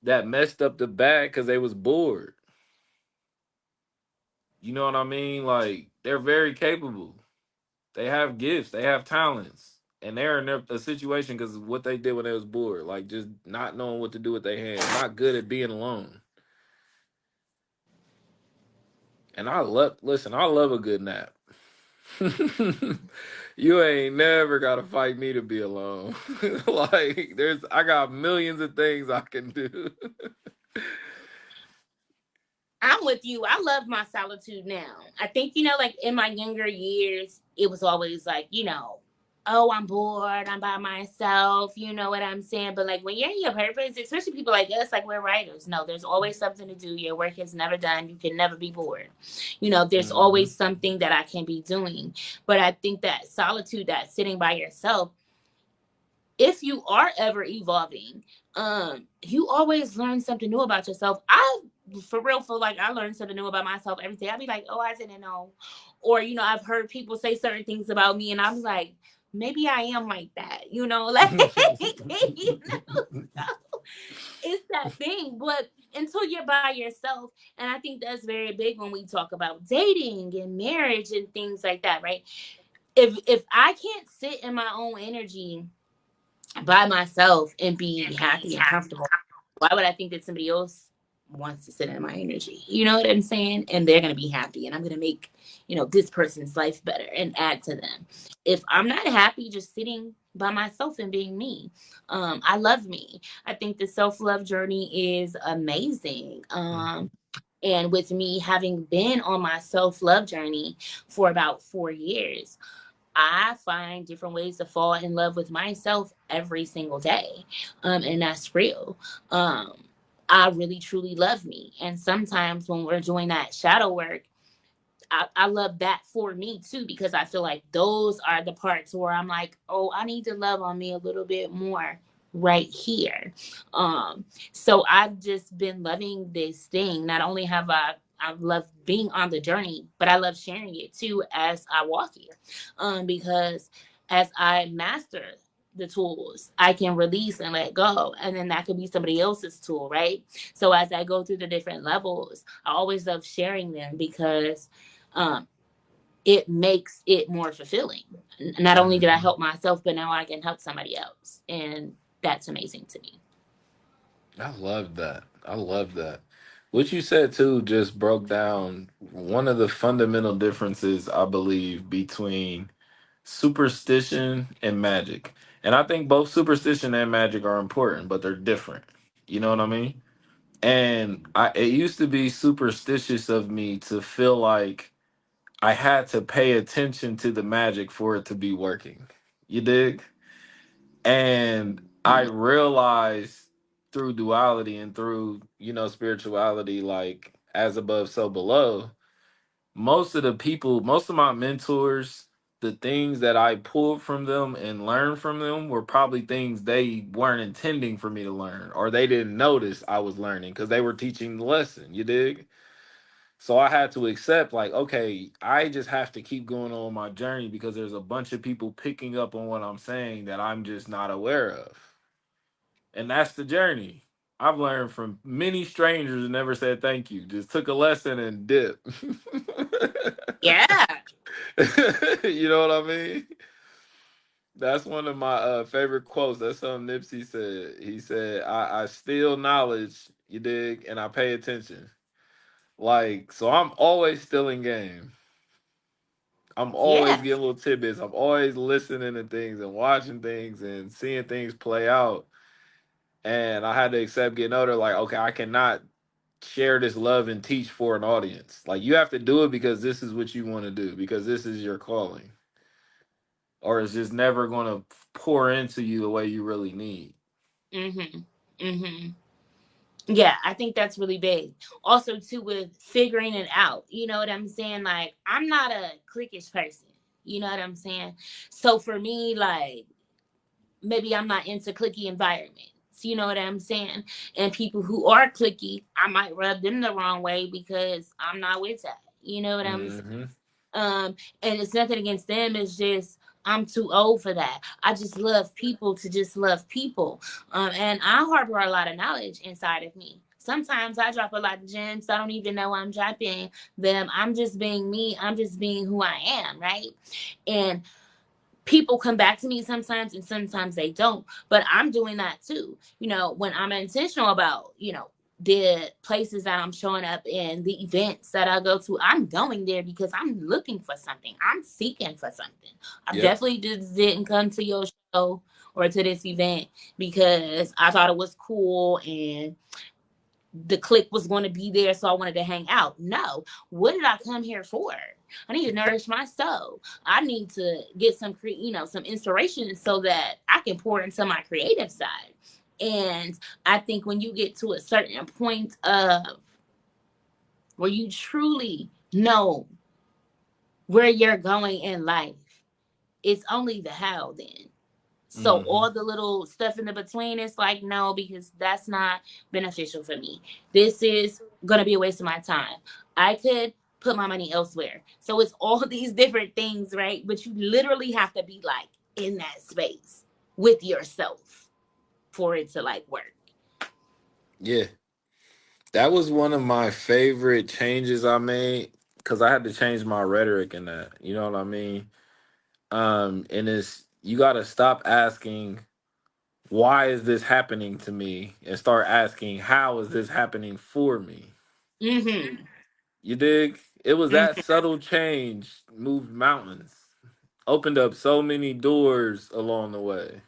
that messed up the bag because they was bored. You know what I mean? Like they're very capable. They have gifts. They have talents. And they're in a situation because of what they did when they was bored, like just not knowing what to do with their hands, not good at being alone. And I love a good nap. You ain't never gotta fight me to be alone. Like I got millions of things I can do. I'm with you. I love my solitude now. I think, like in my younger years, it was always like, oh, I'm bored. I'm by myself. You know what I'm saying? But like when you're in your purpose, especially people like us, like we're writers, no, there's always something to do. Your work is never done. You can never be bored. There's Hmm. always something that I can be doing. But I think that solitude, that sitting by yourself, if you are ever evolving, you always learn something new about yourself. I for real feel like I learn something new about myself every day. I'll be like, oh, I didn't know. Or, I've heard people say certain things about me and I'm like, maybe I am like that, like so it's that thing. But until you're by yourself, and I think that's very big when we talk about dating and marriage and things like that, right? If I can't sit in my own energy by myself and be happy and comfortable, why would I think that somebody else wants to sit in my energy. You know what I'm saying? And they're going to be happy and I'm going to make, this person's life better and add to them. If I'm not happy just sitting by myself and being me, I love me. I think the self-love journey is amazing. Mhm. And with me having been on my self-love journey for about 4 years, I find different ways to fall in love with myself every single day. And that's real. Um, I really truly love me. And sometimes when we're doing that shadow work, I love that for me too, because I feel like those are the parts where I'm like, oh, I need to love on me a little bit more right here. Um, so I've just been loving this thing. Not only have I've loved being on the journey, but I love sharing it too as I walk it. Because as I master the tools, I can release and let go. And then that could be somebody else's tool, right? So as I go through the different levels, I always love sharing them because um, it makes it more fulfilling. Not only did I Mhm. help myself, but now I can help somebody else. And that's amazing to me. I love that. I love that. What you said too just broke down one of the fundamental differences I believe between superstition and magic. And I think both superstition and magic are important, but they're different. You know what I mean? And it used to be superstitious of me to feel like I had to pay attention to the magic for it to be working. You dig? And I Mhm. realized through duality and through, spirituality, like as above, so below, most of the people, most of my mentors, the things that I pulled from them and learned from them were probably things they weren't intending for me to learn, or they didn't notice I was learning because they were teaching the lesson. You dig? So I had to accept, like, okay, I just have to keep going on my journey because there's a bunch of people picking up on what I'm saying that I'm just not aware of. And that's the journey. I've learned from many strangers and never said thank you. Just took a lesson and dip. Yeah. You know what I mean? That's one of my favorite quotes. That's something Nipsey said. He said, I steal knowledge, you dig, and I pay attention. Like, so I'm always stealing game. I'm always Yeah. getting little tidbits. I'm always listening to things and watching things and seeing things play out. And I had to accept getting older, like, okay, I cannot share this love and teach for an audience. Like, you have to do it because this is what you want to do, because this is your calling. Or it's just never going to pour into you the way you really need. Mm-hmm. Mm-hmm. Yeah, I think that's really big. Also, too, with figuring it out. You know what I'm saying? Like, I'm not a cliquish person. You know what I'm saying? So for me, like, maybe I'm not into clicky environments. You know what I'm saying? And people who are clicky, I might rub them the wrong way because I'm not with that. You know what I'm saying? Hmm. Um, and it's nothing against them. It's just I'm too old for that. I just love people to just love people. And I harbor a lot of knowledge inside of me. Sometimes I drop a lot of gems. I don't even know I'm dropping them. I'm just being me. I'm just being who I am, right? And people come back to me sometimes and sometimes they don't, but I'm doing that too. When I'm intentional about the places that I'm showing up in, the events that I go to, I'm going there because I'm looking for something, I'm seeking for something. I Yep. definitely just didn't come to your show or to this event because I thought it was cool and the clique was going to be there, so I wanted to hang out. No, what did I come here for? I need to nourish my soul. I need to get some inspiration so that I can pour into my creative side. And I think when you get to a certain point of where you truly know where you're going in life, it's only the how then. So Hmm. all the little stuff in the between, it's like no, because that's not beneficial for me. This is gonna be a waste of my time. I could put my money elsewhere. So it's all these different things, right? But you literally have to be like in that space with yourself for it to like work. Yeah. That was one of my favorite changes I made because I had to change my rhetoric in that. You know what I mean? And it's, you got to stop asking why is this happening to me, and start asking, how is this happening for me? Mm-hmm. You dig? It was that Mm-hmm. subtle change moved mountains, opened up so many doors along the way.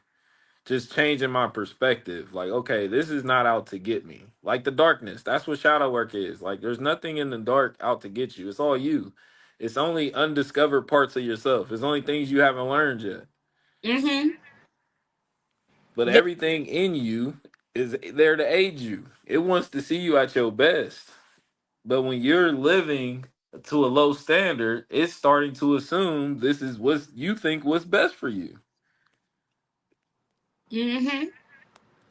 Just changing my perspective. Like, okay, this is not out to get me. Like the darkness, that's what shadow work is. Like, there's nothing in the dark out to get you. It's all you. It's only undiscovered parts of yourself. It's only things you haven't learned yet. Mm-hmm. But everything in you is there to aid you. It wants to see you at your best. But when you're living to a low standard, it's starting to assume this is what you think what's best for you. Mm-hmm.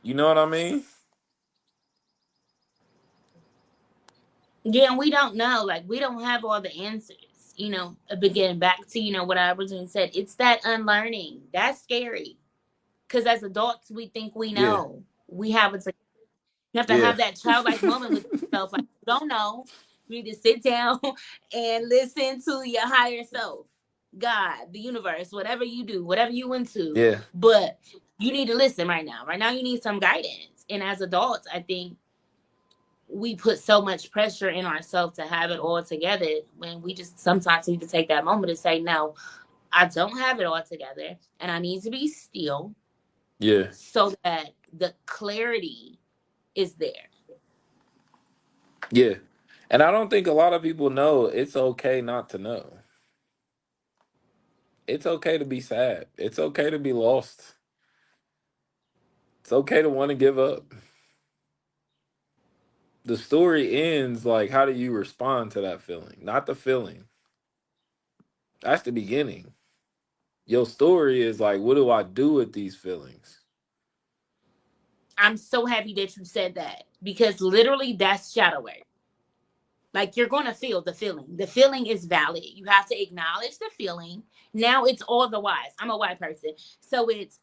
You know what I mean? Yeah, and we don't know. Like, we don't have all the answers. Begin back to, what I originally said. It's that unlearning. That's scary. Because as adults, we think we Yeah. know. We have it. You have to Yeah. have that childlike moment with yourself. Like, you don't know. You need to sit down and listen to your higher self, God, the universe, whatever you do, whatever you into. Yeah. But you need to listen right now. Right now, you need some guidance. And as adults, I think we put so much pressure in ourselves to have it all together when we just sometimes need to take that moment to say, no, I don't have it all together. And I need to be still Yeah. so that the clarity is there. Yeah. And I don't think a lot of people know it's okay not to know. It's okay to be sad. It's okay to be lost. It's okay to want to give up. The story ends like, how do you respond to that feeling? Not the feeling. That's the beginning. Your story is like, what do I do with these feelings? I'm so happy that you said that because literally that's shadow work. Like, you're going to feel the feeling. The feeling is valid. You have to acknowledge the feeling. Now it's all the whys. I'm a white person. So it's,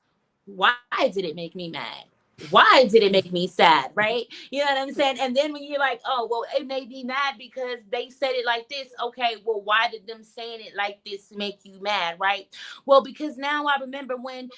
why did it make me mad? Why did it make me sad? Right? You know what I'm saying? And then when you're like, oh, well, it made me mad because they said it like this. Okay, well, why did them saying it like this make you mad? Right? Well, because now I remember when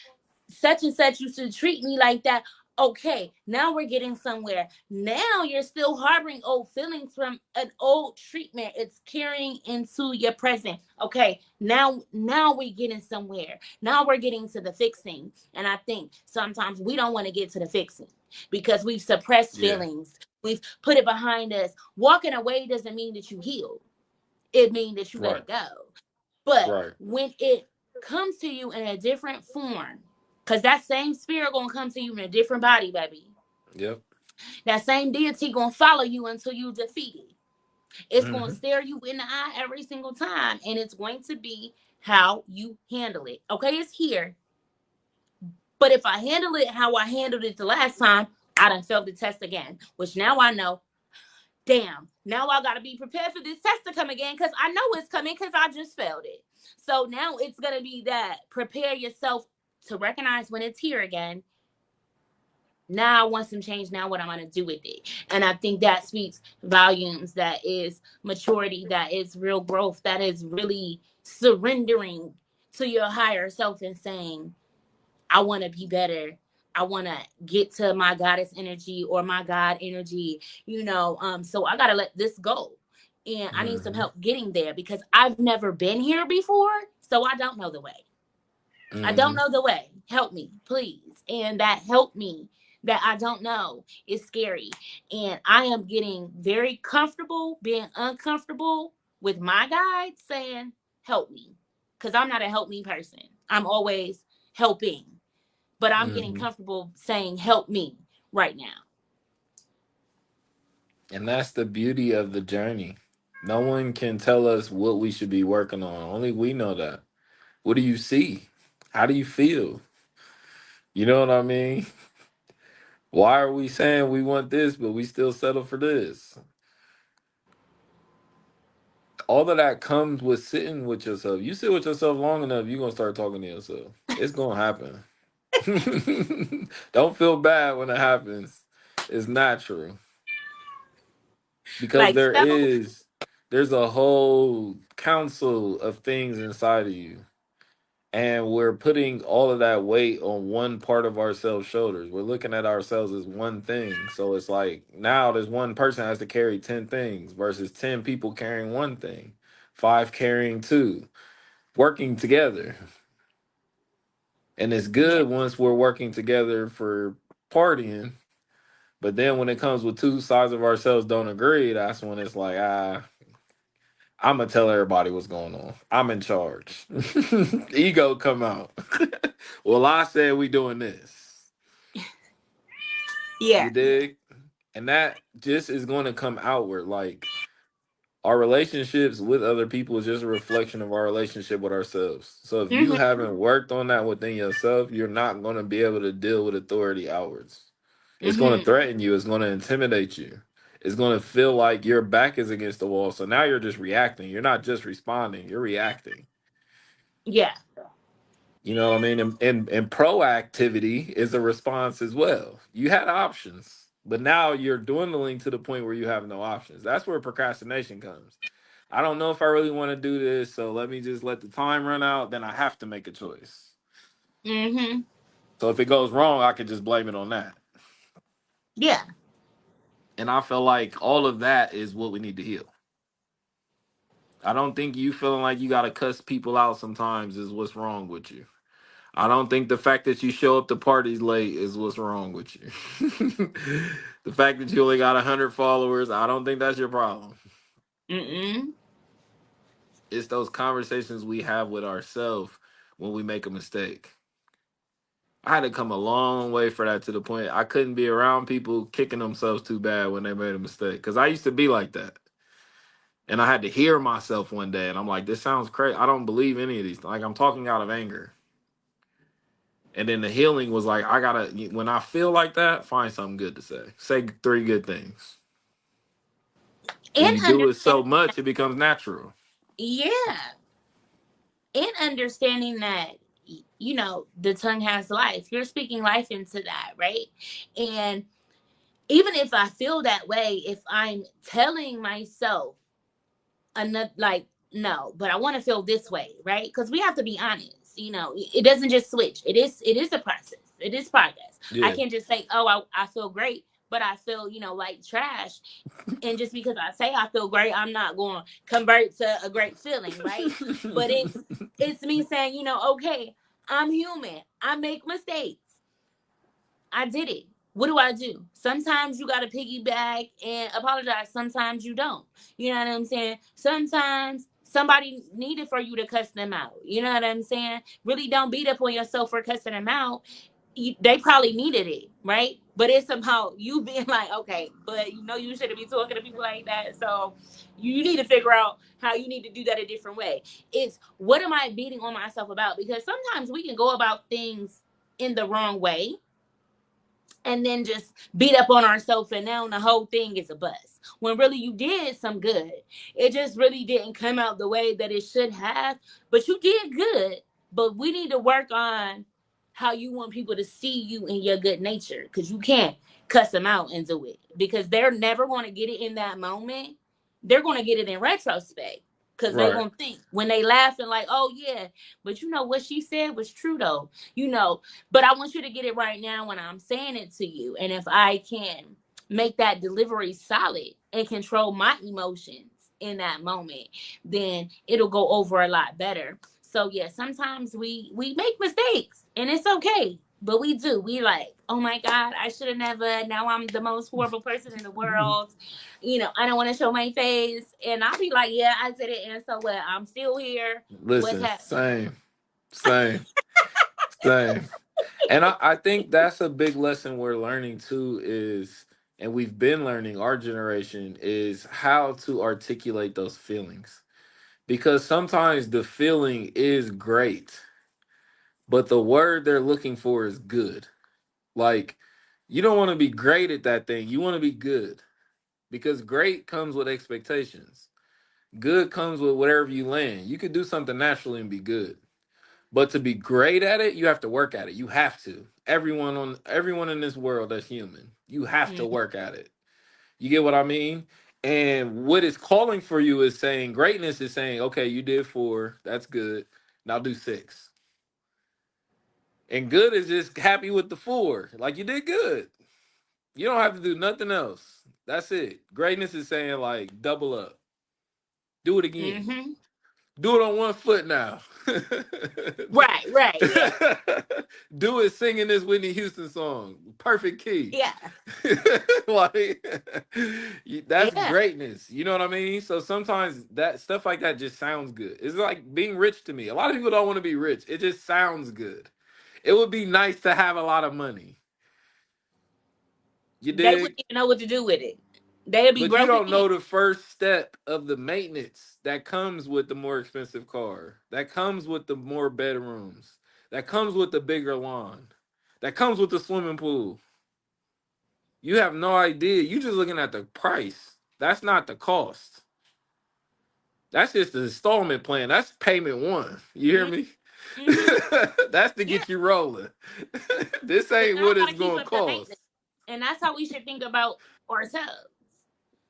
such and such used to treat me like that. Okay, now we're getting somewhere. Now you're still harboring old feelings from an old treatment. It's carrying into your present. Okay, now we're getting somewhere. Now we're getting to the fixing. And I think sometimes we don't want to get to the fixing because we've suppressed Yeah. feelings. We've put it behind us. Walking away doesn't mean that you healed. It means that you let Right. it go. But Right. when it comes to you in a different form, because that same spirit gonna come to you in a different body, baby. Yep. That same deity gonna follow you until you defeat it. It's gonna Hmm. stare you in the eye every single time, and it's going to be how you handle it. Okay, it's here. But if I handle it how I handled it the last time, I done failed the test again. Which now I know, damn, now I gotta be prepared for this test to come again because I know it's coming because I just failed it. So now it's gonna be that prepare yourself to recognize when it's here again. Now I want some change. Now what I'm gonna do with it. And I think that speaks volumes. That is maturity. That is real growth. That is really surrendering to your higher self and saying, I want to be better. I want to get to my goddess energy or my God energy, so I got to let this go. And I need some Hmm. help getting there because I've never been here before. So I don't know the way. I don't Hmm. know the way. Help me, please. And that help me that I don't know is scary. And I am getting very comfortable being uncomfortable with my guide saying, help me. Because I'm not a help me person. I'm always helping, but I'm getting Hmm. comfortable saying help me right now. And that's the beauty of the journey. No one can tell us what we should be working on. Only we know that. What do you see? How do you feel? You know what I mean? Why are we saying we want this, but we still settle for this? All of that comes with sitting with yourself. You sit with yourself long enough, you're gonna start talking to yourself. It's gonna happen. Don't feel bad when it happens. It's natural. Because Like self, there's a whole council of things inside of you. and we're putting all of that weight on one part of ourselves' shoulders. We're looking at ourselves as one thing. So it's like now there's one person has to carry 10 things versus 10 people carrying one thing, five carrying two, working together. And it's Yeah. good once we're working together for partying. But then when it comes with two sides of ourselves don't agree, that's when it's like, I'm gonna tell everybody what's going on. I'm in charge. Ego come out. Well, I said we doing this. Yeah. You dig? And that just is going to come outward. Like our relationships with other people is just a reflection of our relationship with ourselves. So if you Hmm. haven't worked on that within yourself, you're not going to be able to deal with authority outwards. It's going to Hmm. threaten you. It's going to intimidate you. It's going to feel like your back is against the wall. So now you're just reacting. You're not just responding. You're reacting. Yeah. You know what I mean? And proactivity is a response as well. You had options, but now you're dwindling to the point where you have no options. That's where procrastination comes. I don't know if I really want to do this, so let me just let the time run out. Then I have to make a choice. Hmm. So if it goes wrong, I could just blame it on that. Yeah. And I feel like all of that is what we need to heal. I don't think you feeling like you got to cuss people out sometimes is what's wrong with you. I don't think the fact that you show up to parties late is what's wrong with you. The fact that you only got 100 followers, I don't think that's your problem. Mm-mm. It's those conversations we have with ourselves when we make a mistake. I had to come a long way for that to the point I couldn't be around people kicking themselves too bad when they made a mistake. Because I used to be like that. And I had to hear myself one day, and I'm like, this sounds crazy. I don't believe any of these. Like, I'm talking out of anger. And then the healing was like, I gotta, when I feel like that, find something good to say. Say three good things. And And you do it understand, so much, it becomes natural. yeah, and understanding that the tongue has life. You're speaking life into that, right? And even if I feel that way, if I'm telling myself another, like, no, but I want to feel this way, right? Because we have to be honest. It doesn't just switch. It is a process. It is progress. I Yeah. can't just say, oh, I feel great, but I feel like trash. And just because I say I feel great, I'm not going to convert to a great feeling, right? But it's me saying, okay, I'm human. I make mistakes. I did it. What do I do? Sometimes you got to piggyback and apologize. Sometimes you don't. You know what I'm saying? Sometimes somebody needed for you to cuss them out. You know what I'm saying? Really don't beat up on yourself for cussing them out. They probably needed it, right? But it's somehow you being like, okay, but you shouldn't be talking to people like that. So you need to figure out how you need to do that a different way. It's what am I beating on myself about? Because sometimes we can go about things in the wrong way and then just beat up on ourselves, and now the whole thing is a bust when really you did some good. It just really didn't come out the way that it should have, but you did good. But we need to work on how you want people to see you in your good nature, because you can't cuss them out and do it, because they're never going to get it in that moment. They're going to get it in retrospect, because they Right. going to think when they laughing like, oh yeah, but what she said was true though. you know but I want you to get it right now when I'm saying it to you. And if I can make that delivery solid and control my emotions in that moment, then it'll go over a lot better. So yeah, sometimes we make mistakes and it's okay. But we do. We like, oh my God, I should have never. Now I'm the most horrible person in the world. I don't want to show my face. And I'll be like, yeah, I did it. And so what? I'm still here. What's Listen, happening? same, same. And I think that's a big lesson we're learning too is, and we've been learning, our generation, is how to articulate those feelings. Because sometimes the feeling is great, but the word they're looking for is good. Like, you don't want to be great at that thing. You want to be good. Because great comes with expectations. Good comes with whatever you land. You could do something naturally and be good. But to be great at it, you have to work at it. You have to. Everyone in this world that's human, you have to Mhm. work at it. You get what I mean? And what it's calling for you is saying greatness is saying, okay, you did four, that's good. Now do six. And good is just happy with the four. Like you did good. You don't have to do nothing else. That's it. Greatness is saying like double up. Do it again. Mm-hmm. Do it on one foot now. Right, right, yeah. Do it singing this Whitney Houston song. Perfect key. Yeah. Like that's Yeah. greatness. You know what I mean? So sometimes that stuff like that just sounds good. It's like being rich to me. A lot of people don't want to be rich. It just sounds good. It would be nice to have a lot of money. You They wouldn't dig? even know what to do with it. They'd be But you broke don't again. know the first step of the maintenance that comes with the more expensive car, that comes with the more bedrooms, that comes with the bigger lawn, that comes with the swimming pool. You have no idea. You just looking at the price. That's not the cost. That's just the installment plan. That's payment one. You hear me? Mm-hmm. That's to Yeah. get you rolling. This And ain't I what it's gotta keep gonna up the maintenance. cost. And that's how we should think about ourselves.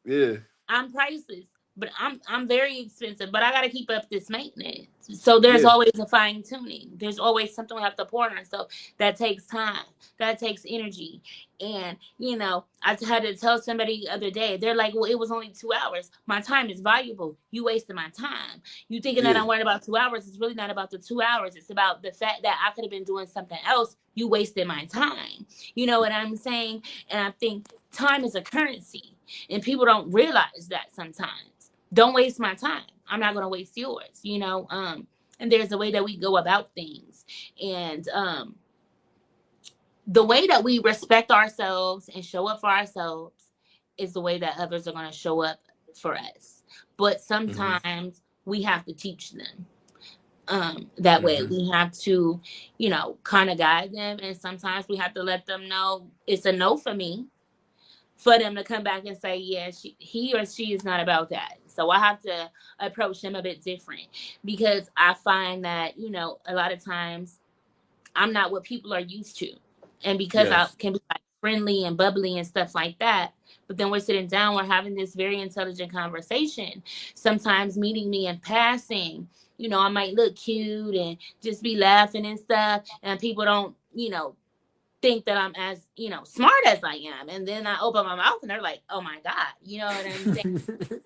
Yeah. I'm priceless, but I'm very expensive, but I gotta keep up this maintenance. So there's Yeah. always a fine tuning. There's always something we have to pour on ourselves. That takes time. That takes energy. And I had to tell somebody the other day, they're like, well, it was only 2 hours. My time is valuable. You wasted my time. You thinking that Yeah. I'm worried about 2 hours. It's really not about the 2 hours. It's about the fact that I could have been doing something else. You wasted my time. You know what I'm saying? And I think time is a currency. And people don't realize that sometimes. Don't waste my time. I'm not going to waste yours. And there's a way that we go about things. And the way that we respect ourselves and show up for ourselves is the way that others are going to show up for us. But Mm-hmm. sometimes we have to teach them. That way Mm-hmm. we have to, kind of guide them. And sometimes we have to let them know it's a no for me, for them to come back and say, yeah, he or she is not about that. So I have to approach them a bit different, because I find that, a lot of times I'm not what people are used to. And because I Yes. can be like friendly and bubbly and stuff like that, but then we're sitting down, we're having this very intelligent conversation. Sometimes meeting me in passing, I might look cute and just be laughing and stuff, and people don't, think that I'm as, smart as I am. And then I open my mouth and they're like, oh my God, you know what I'm saying?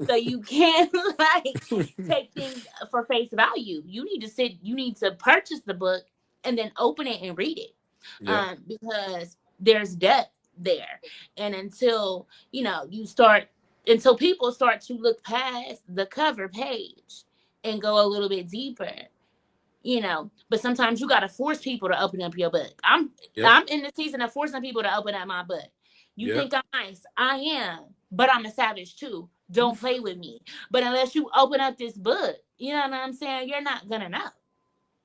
So you can't like take things for face value. You need to purchase the book and then open it and read it. Yep. Because there's depth there. And until people start to look past the cover page and go a little bit deeper, but sometimes you got to force people to open up your book. i'm Yep. i'm in the season of forcing people to open up my book. You Yep. think I'm nice? I am, but I'm a savage too. Don't play with me. But unless you open up this book, you know what I'm saying, you're not gonna know.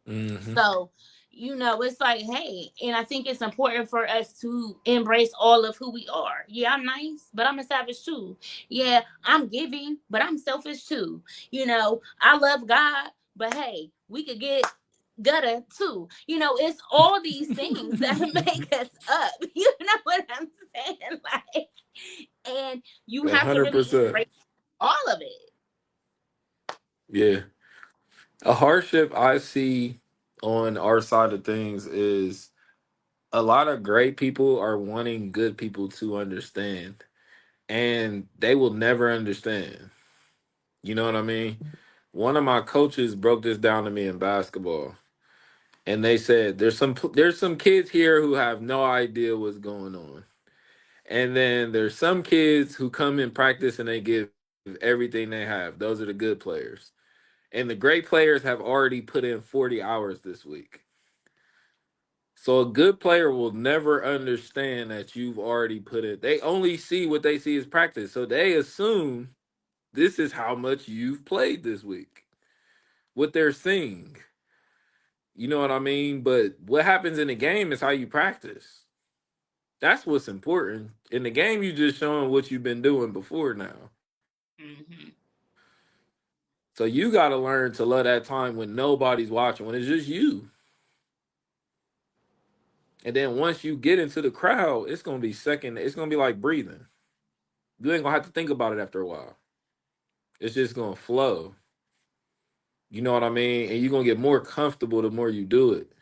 Mm-hmm. So, it's like, hey, and I think it's important for us to embrace all of who we are. Yeah, I'm nice, but I'm a savage too. Yeah, I'm giving, but I'm selfish too. I love God, but hey, we could get gutter too. It's all these things that make us up. You know what I'm saying? Like, and you A have to hundred really percent. embrace all of it. Yeah. A hardship I see on our side of things is a lot of great people are wanting good people to understand, and they will never understand. You know what I mean? One of my coaches broke this down to me in basketball, and they said there's some kids here who have no idea what's going on. And then there's some kids who come in practice and they give everything they have. Those are the good players. And the great players have already put in 40 hours this week. So a good player will never understand that you've already put it. They only see what they see as practice. So they assume this is how much you've played this week. What they're seeing. You know what I mean? But what happens in the game is how you practice. That's what's important. In the game, you just showing what you've been doing before now. Hmm. So you got to learn to love that time when nobody's watching, when it's just you. And then once you get into the crowd, it's gonna be second. It's gonna be like breathing. You ain't gonna have to think about it after a while. It's just gonna flow. You know what I mean? And you're gonna get more comfortable the more you do it.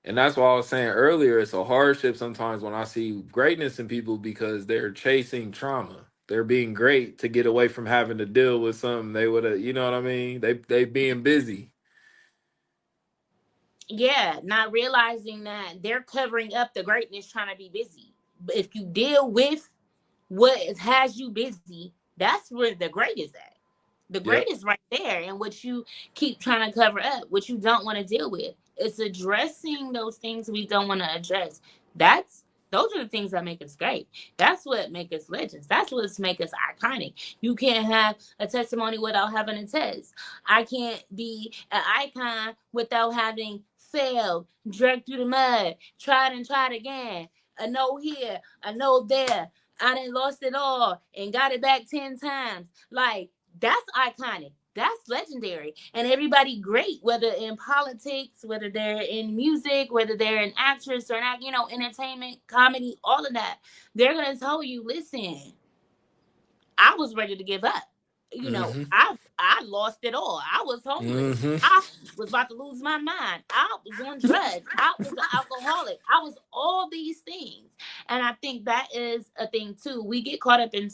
And that's why I was saying earlier, it's a hardship sometimes when I see greatness in people because they're chasing trauma. They're being great to get away from having to deal with something they would have, you know what I mean? They being busy. Yeah, not realizing that they're covering up the greatness trying to be busy. But if you deal with what has you busy, that's where the great is at. The great Yep. is right there, and what you keep trying to cover up, what you don't want to deal with. It's addressing those things we don't want to address. That's those are the things that make us great. That's what make us legends. That's what make us iconic. You can't have a testimony without having a test. I can't be an icon without having failed, dragged through the mud, tried and tried again. A no here, a no there. I done lost it all and got it back 10 times. Like, that's iconic. That's legendary. And everybody great, whether in politics, whether they're in music, whether they're an actress or not, entertainment, comedy, all of that. They're going to tell you, listen, I was ready to give up. Mm-hmm. I lost it all. I was homeless. Mm-hmm. I was about to lose my mind. I was on drugs. I was an alcoholic. I was all these things. And I think that is a thing too. We get caught up in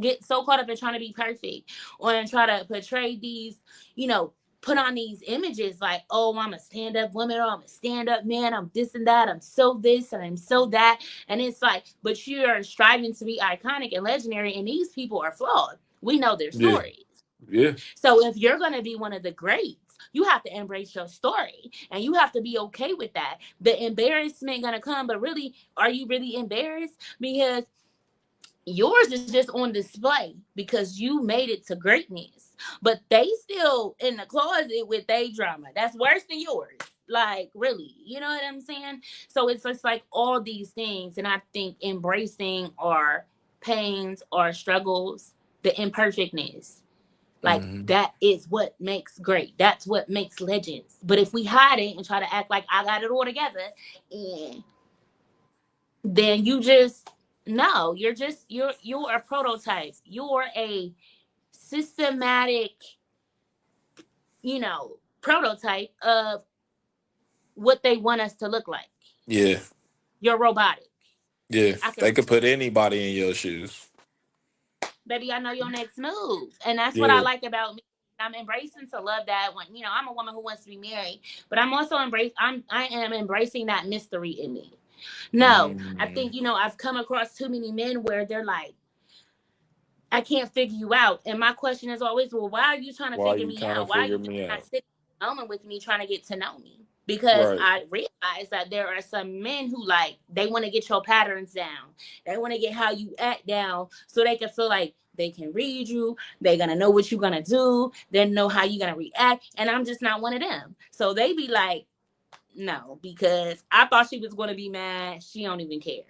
get so caught up in trying to be perfect or in try to portray these, you know, put on these images like, oh, I'm a stand up woman, or I'm a stand up man, I'm this and that, I'm so this and I'm so that. And it's like, but you are striving to be iconic and legendary, and these people are flawed. We know their Yeah. stories. Yeah. So if you're going to be one of the greats, you have to embrace your story and you have to be okay with that. The embarrassment going to come, but really, are you really embarrassed? Because yours is just on display because you made it to greatness, but they still in the closet with their drama that's worse than yours. Like, really, you know what I'm saying? So it's just like all these things, and I think embracing our pains, our struggles, the imperfectness, like Mm-hmm. that is what makes great. That's what makes legends. But if we hide it and try to act like I got it all together, eh, then you just no, you're a prototype. You're a systematic, prototype of what they want us to look like. Yeah. You're robotic. Yeah. I can They could put anybody in your shoes. Baby, I know your next move. And that's what I Yeah. like about me. I'm embracing to love that when I'm a woman who wants to be married, but I'm also I am embracing that mystery in me. No, I Mm-hmm. think I've come across too many men where they're like, I can't figure you out. And my question is always, well, why are you trying to Why figure you me trying to out? Why are figure you just me not out? sitting in a moment with me trying to get to know me? Because Right. I realize that there are some men who like they want to get your patterns down. They want to get how you act down so they can feel like they can read you. They're gonna know what you're gonna do. They know how you're gonna react. And I'm just not one of them. So they be like, no, because I thought she was gonna be mad. She don't even care.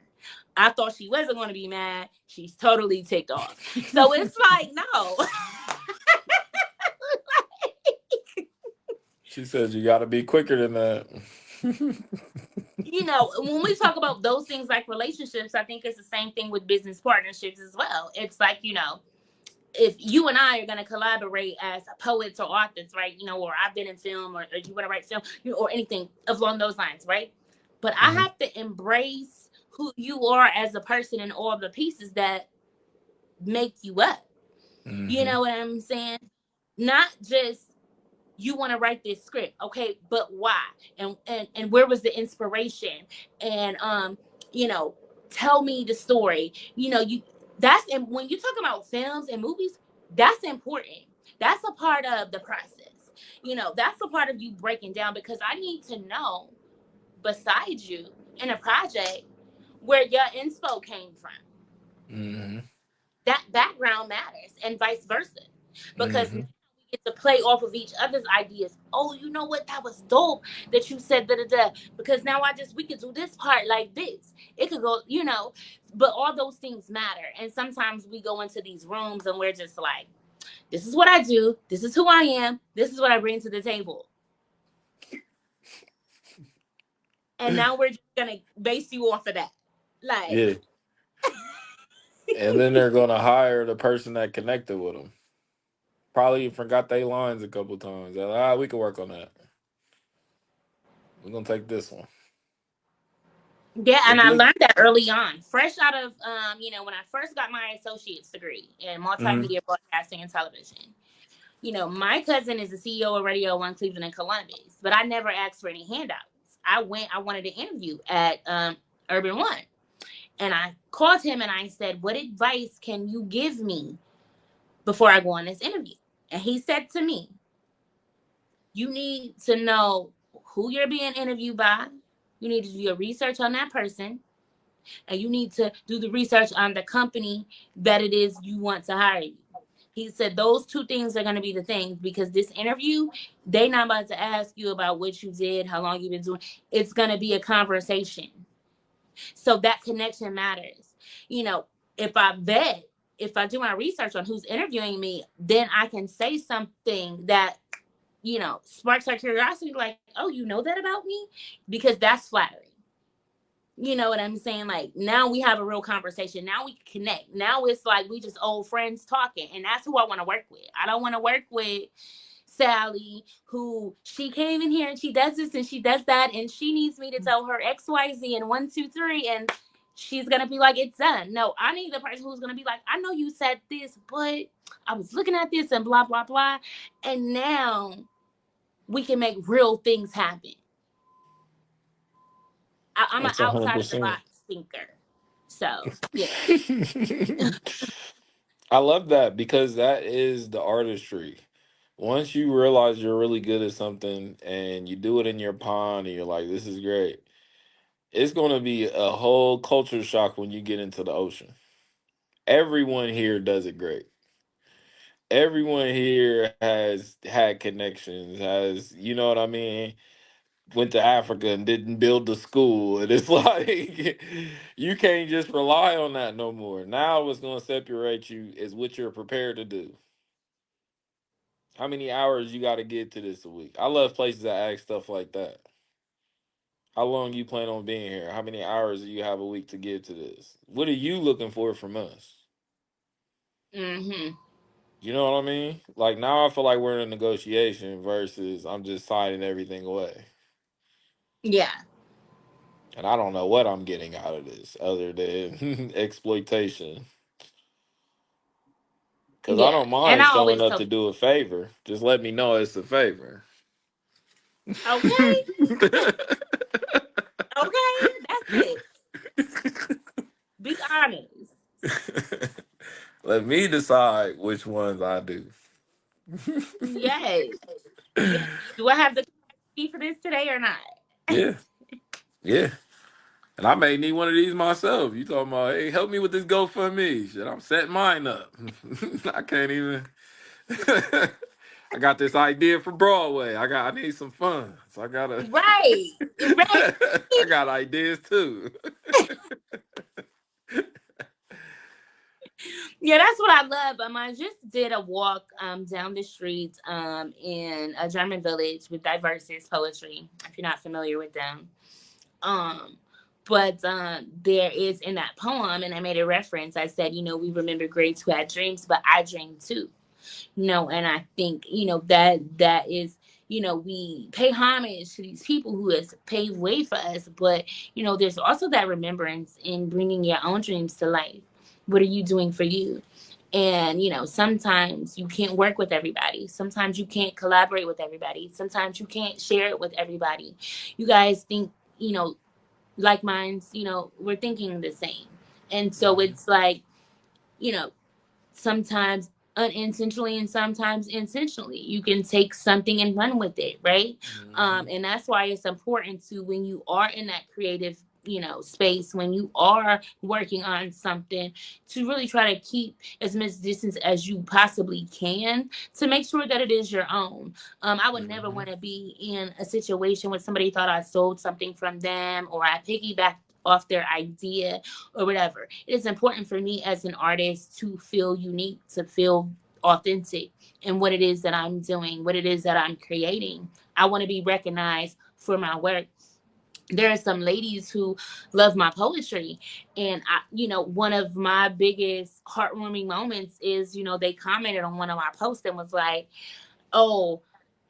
I thought she wasn't gonna be mad. She's totally ticked off. So it's like, no. She said you got to be quicker than that. When we talk about those things like relationships, I think it's the same thing with business partnerships as well. It's like, if you and I are going to collaborate as poets or authors, right? Or I've been in film, or you want to write film, or anything along those lines, right? But I Hmm. have to embrace who you are as a person and all the pieces that make you up. You Hmm. know what I'm saying? Not just you want to write this script, okay, but why? And where was the inspiration? And you know, tell me the story. You that's and when you talk about films and movies, that's important. That's a part of the process. That's a part of you breaking down because I need to know besides you in a project where your inspo came from. Hmm. That background matters and vice versa, because now Hmm. we get to play off of each other's ideas. Oh, you know what, that was dope that you said da da da, because now we could do this part like this. It could go, but all those things matter. And sometimes we go into these rooms and we're just like, this is what I do, this is who I am, this is what I bring to the table, and now we're just gonna base you off of that, like. Yeah. And then they're gonna hire the person that connected with them. Probably forgot their lines a couple times. They're like, we can work on that. We're gonna take this one. Yeah, But and I this, learned that early on, fresh out of when I first got my associate's degree in hmm multimedia broadcasting and television. My cousin is the CEO of Radio One Cleveland and Columbus, but I never asked for any handouts. I wanted an interview at Urban One, and I called him and I said, "What advice can you give me before I go on this interview?" And he said to me, "You need to know who you're being interviewed by. You need to do your research on that person, and you need to do the research on the company that it is you want to hire you." He said those two things are going to be the things, because this interview, they not about to ask you about what you did, how long you've been doing. It's going to be a conversation. So that connection matters. You know, if I vet, if I do my research on who's interviewing me, then I can say something that, sparks our curiosity, like, oh, you know that about me? Because that's flattering. You know what I'm saying? Like, now we have a real conversation. Now we can connect. Now it's like we just old friends talking. And that's who I want to work with. I don't want to work with Sally, who she came in here and she does this and she does that. And she needs me to tell her XYZ and one, two, three. And she's going to be like, it's done. No, I need the person who's going to be like, I know you said this, but I was looking at this and blah, blah, blah. And now we can make real things happen. I'm an that's 100. outside of the percent box thinker. So, yeah. I love that because that is the artistry. Once you realize you're really good at something and you do it in your pond and you're like, this is great, it's going to be a whole culture shock when you get into the ocean. Everyone here does it great. Everyone here has had connections, has, you know what I mean? Went to Africa and didn't build the school. And it's like, you can't just rely on that no more. Now, what's going to separate you is what you're prepared to do. How many hours you got to get to this a week? I love places that ask stuff like that. How long you plan on being here? How many hours do you have a week to give to this? What are you looking for from us? Hmm. You know what I mean? Like now I feel like we're in a negotiation versus I'm just signing everything away. Yeah. And I don't know what I'm getting out of this other than exploitation. Cause I Yeah. don't And mind I showing always up tell to people, do a favor. Just let me know it's a favor. okay, okay, that's it. Be honest. Let me decide which ones I do. Yes. Yes. Do I have the key for this today or not? Yeah, yeah. And I may need one of these myself. You talking about, hey, help me with this GoFundMe. Shit, I'm setting mine up. I can't even. I got this idea for Broadway. I need some fun. So I gotta Right. Right. I got ideas too. Yeah, that's what I love. I just did a walk down the street in a German village with Diverses Poetry, if you're not familiar with them. Um but there is in that poem, and I made a reference. I said, we remember greats who had dreams, but I dreamed too. And I think that is, we pay homage to these people who has paved way for us, but there's also that remembrance in bringing your own dreams to life. What are you doing for you? And sometimes you can't work with everybody, sometimes you can't collaborate with everybody, sometimes you can't share it with everybody. You guys think, like minds, we're thinking the same. And so Mhm, it's like, you know sometimes unintentionally and sometimes intentionally, you can take something and run with it, right? mhm, And that's why it's important to, when you are in that creative space, when you are working on something, to really try to keep as much distance as you possibly can, to make sure that it is your own. I would never mhm, want to be in a situation where somebody thought I stole something from them, or I piggybacked off their idea, or whatever. It is important for me as an artist to feel unique, to feel authentic in what it is that I'm doing, what it is that I'm creating. I want to be recognized for my work. There are some ladies who love my poetry, and one of my biggest heartwarming moments is, they commented on one of my posts and was like, "Oh,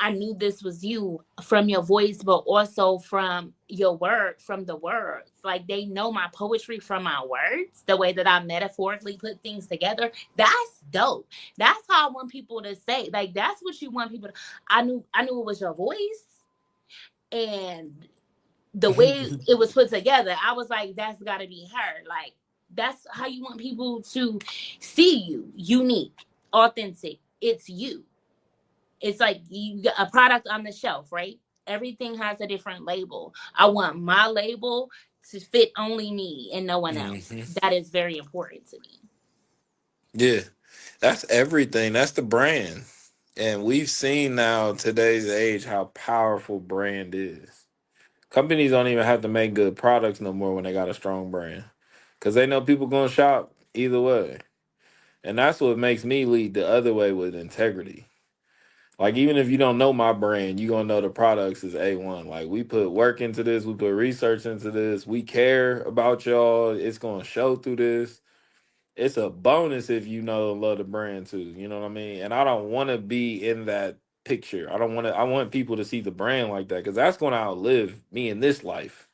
I knew this was you from your voice, but also from your word, from the words. Like they know my poetry from my words, the way that I metaphorically put things together. That's dope. That's how I want people to say. Like that's what you want people to. I knew it was your voice and the way it was put together. I was like, that's gotta be her. Like that's how you want people to see you. Unique, authentic. It's you. It's like you got a product on the shelf, right? Everything has a different label. I want my label to fit only me and no one else. Hmm. That is very important to me. Yeah, that's everything. That's the brand. And we've seen now today's age how powerful brand is. Companies don't even have to make good products no more when they got a strong brand. Cause they know people gonna shop either way. And that's what makes me lead the other way with integrity. Like even if you don't know my brand, you gonna know the products is A1. Like we put work into this, we put research into this, we care about y'all. It's gonna show through this. It's a bonus if you know and love the brand too. You know what I mean? And I don't want to be in that picture. I don't want to. I want people to see the brand like that because that's going to outlive me in this life.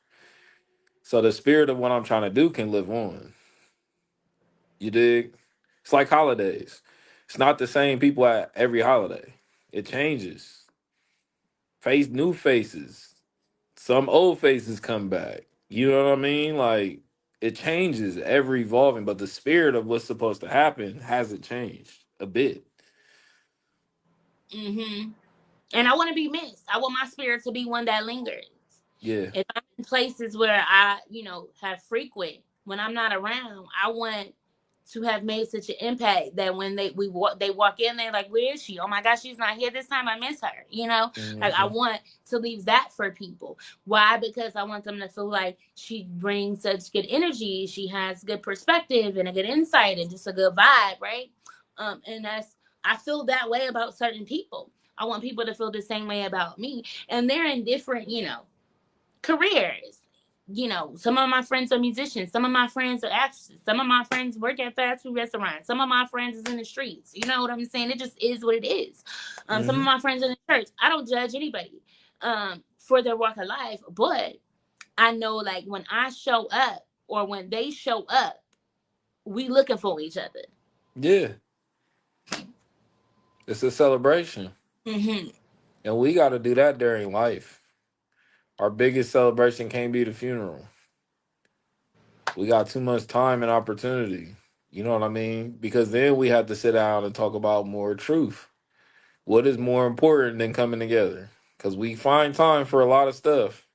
So the spirit of what I'm trying to do can live on. You dig? It's like holidays. It's not the same people at every holiday. It changes. Face new faces. Some old faces come back. You know what I mean? Like it changes, ever evolving, but the spirit of what's supposed to happen hasn't changed a bit. Hmm. And I want to be missed. I want my spirit to be one that lingers. Yeah. If I'm in places where I have frequent, when I'm not around, I want to have made such an impact that when they walk in there like, where is she? Oh my gosh, she's not here this time. I miss her. Like I Hmm. want to leave that for people. Why? Because I want them to feel like she brings such good energy. She has good perspective and a good insight and just a good vibe, right? And that's I feel that way about certain people. I want people to feel the same way about me, and they're in different careers. Some of my friends are musicians. Some of my friends are actresses. Some of my friends work at fast food restaurants. Some of my friends is in the streets. You know what I'm saying? It just is what it is. Some of Hmm. my friends in the church. I don't judge anybody for their walk of life, but I know like when I show up or when they show up, we looking for each other. Yeah. It's a celebration. Hmm. And we got to do that during life. Our biggest celebration can't be the funeral. We got too much time and opportunity. You know what I mean? Because then we have to sit down and talk about more truth. What is more important than coming together? Because we find time for a lot of stuff.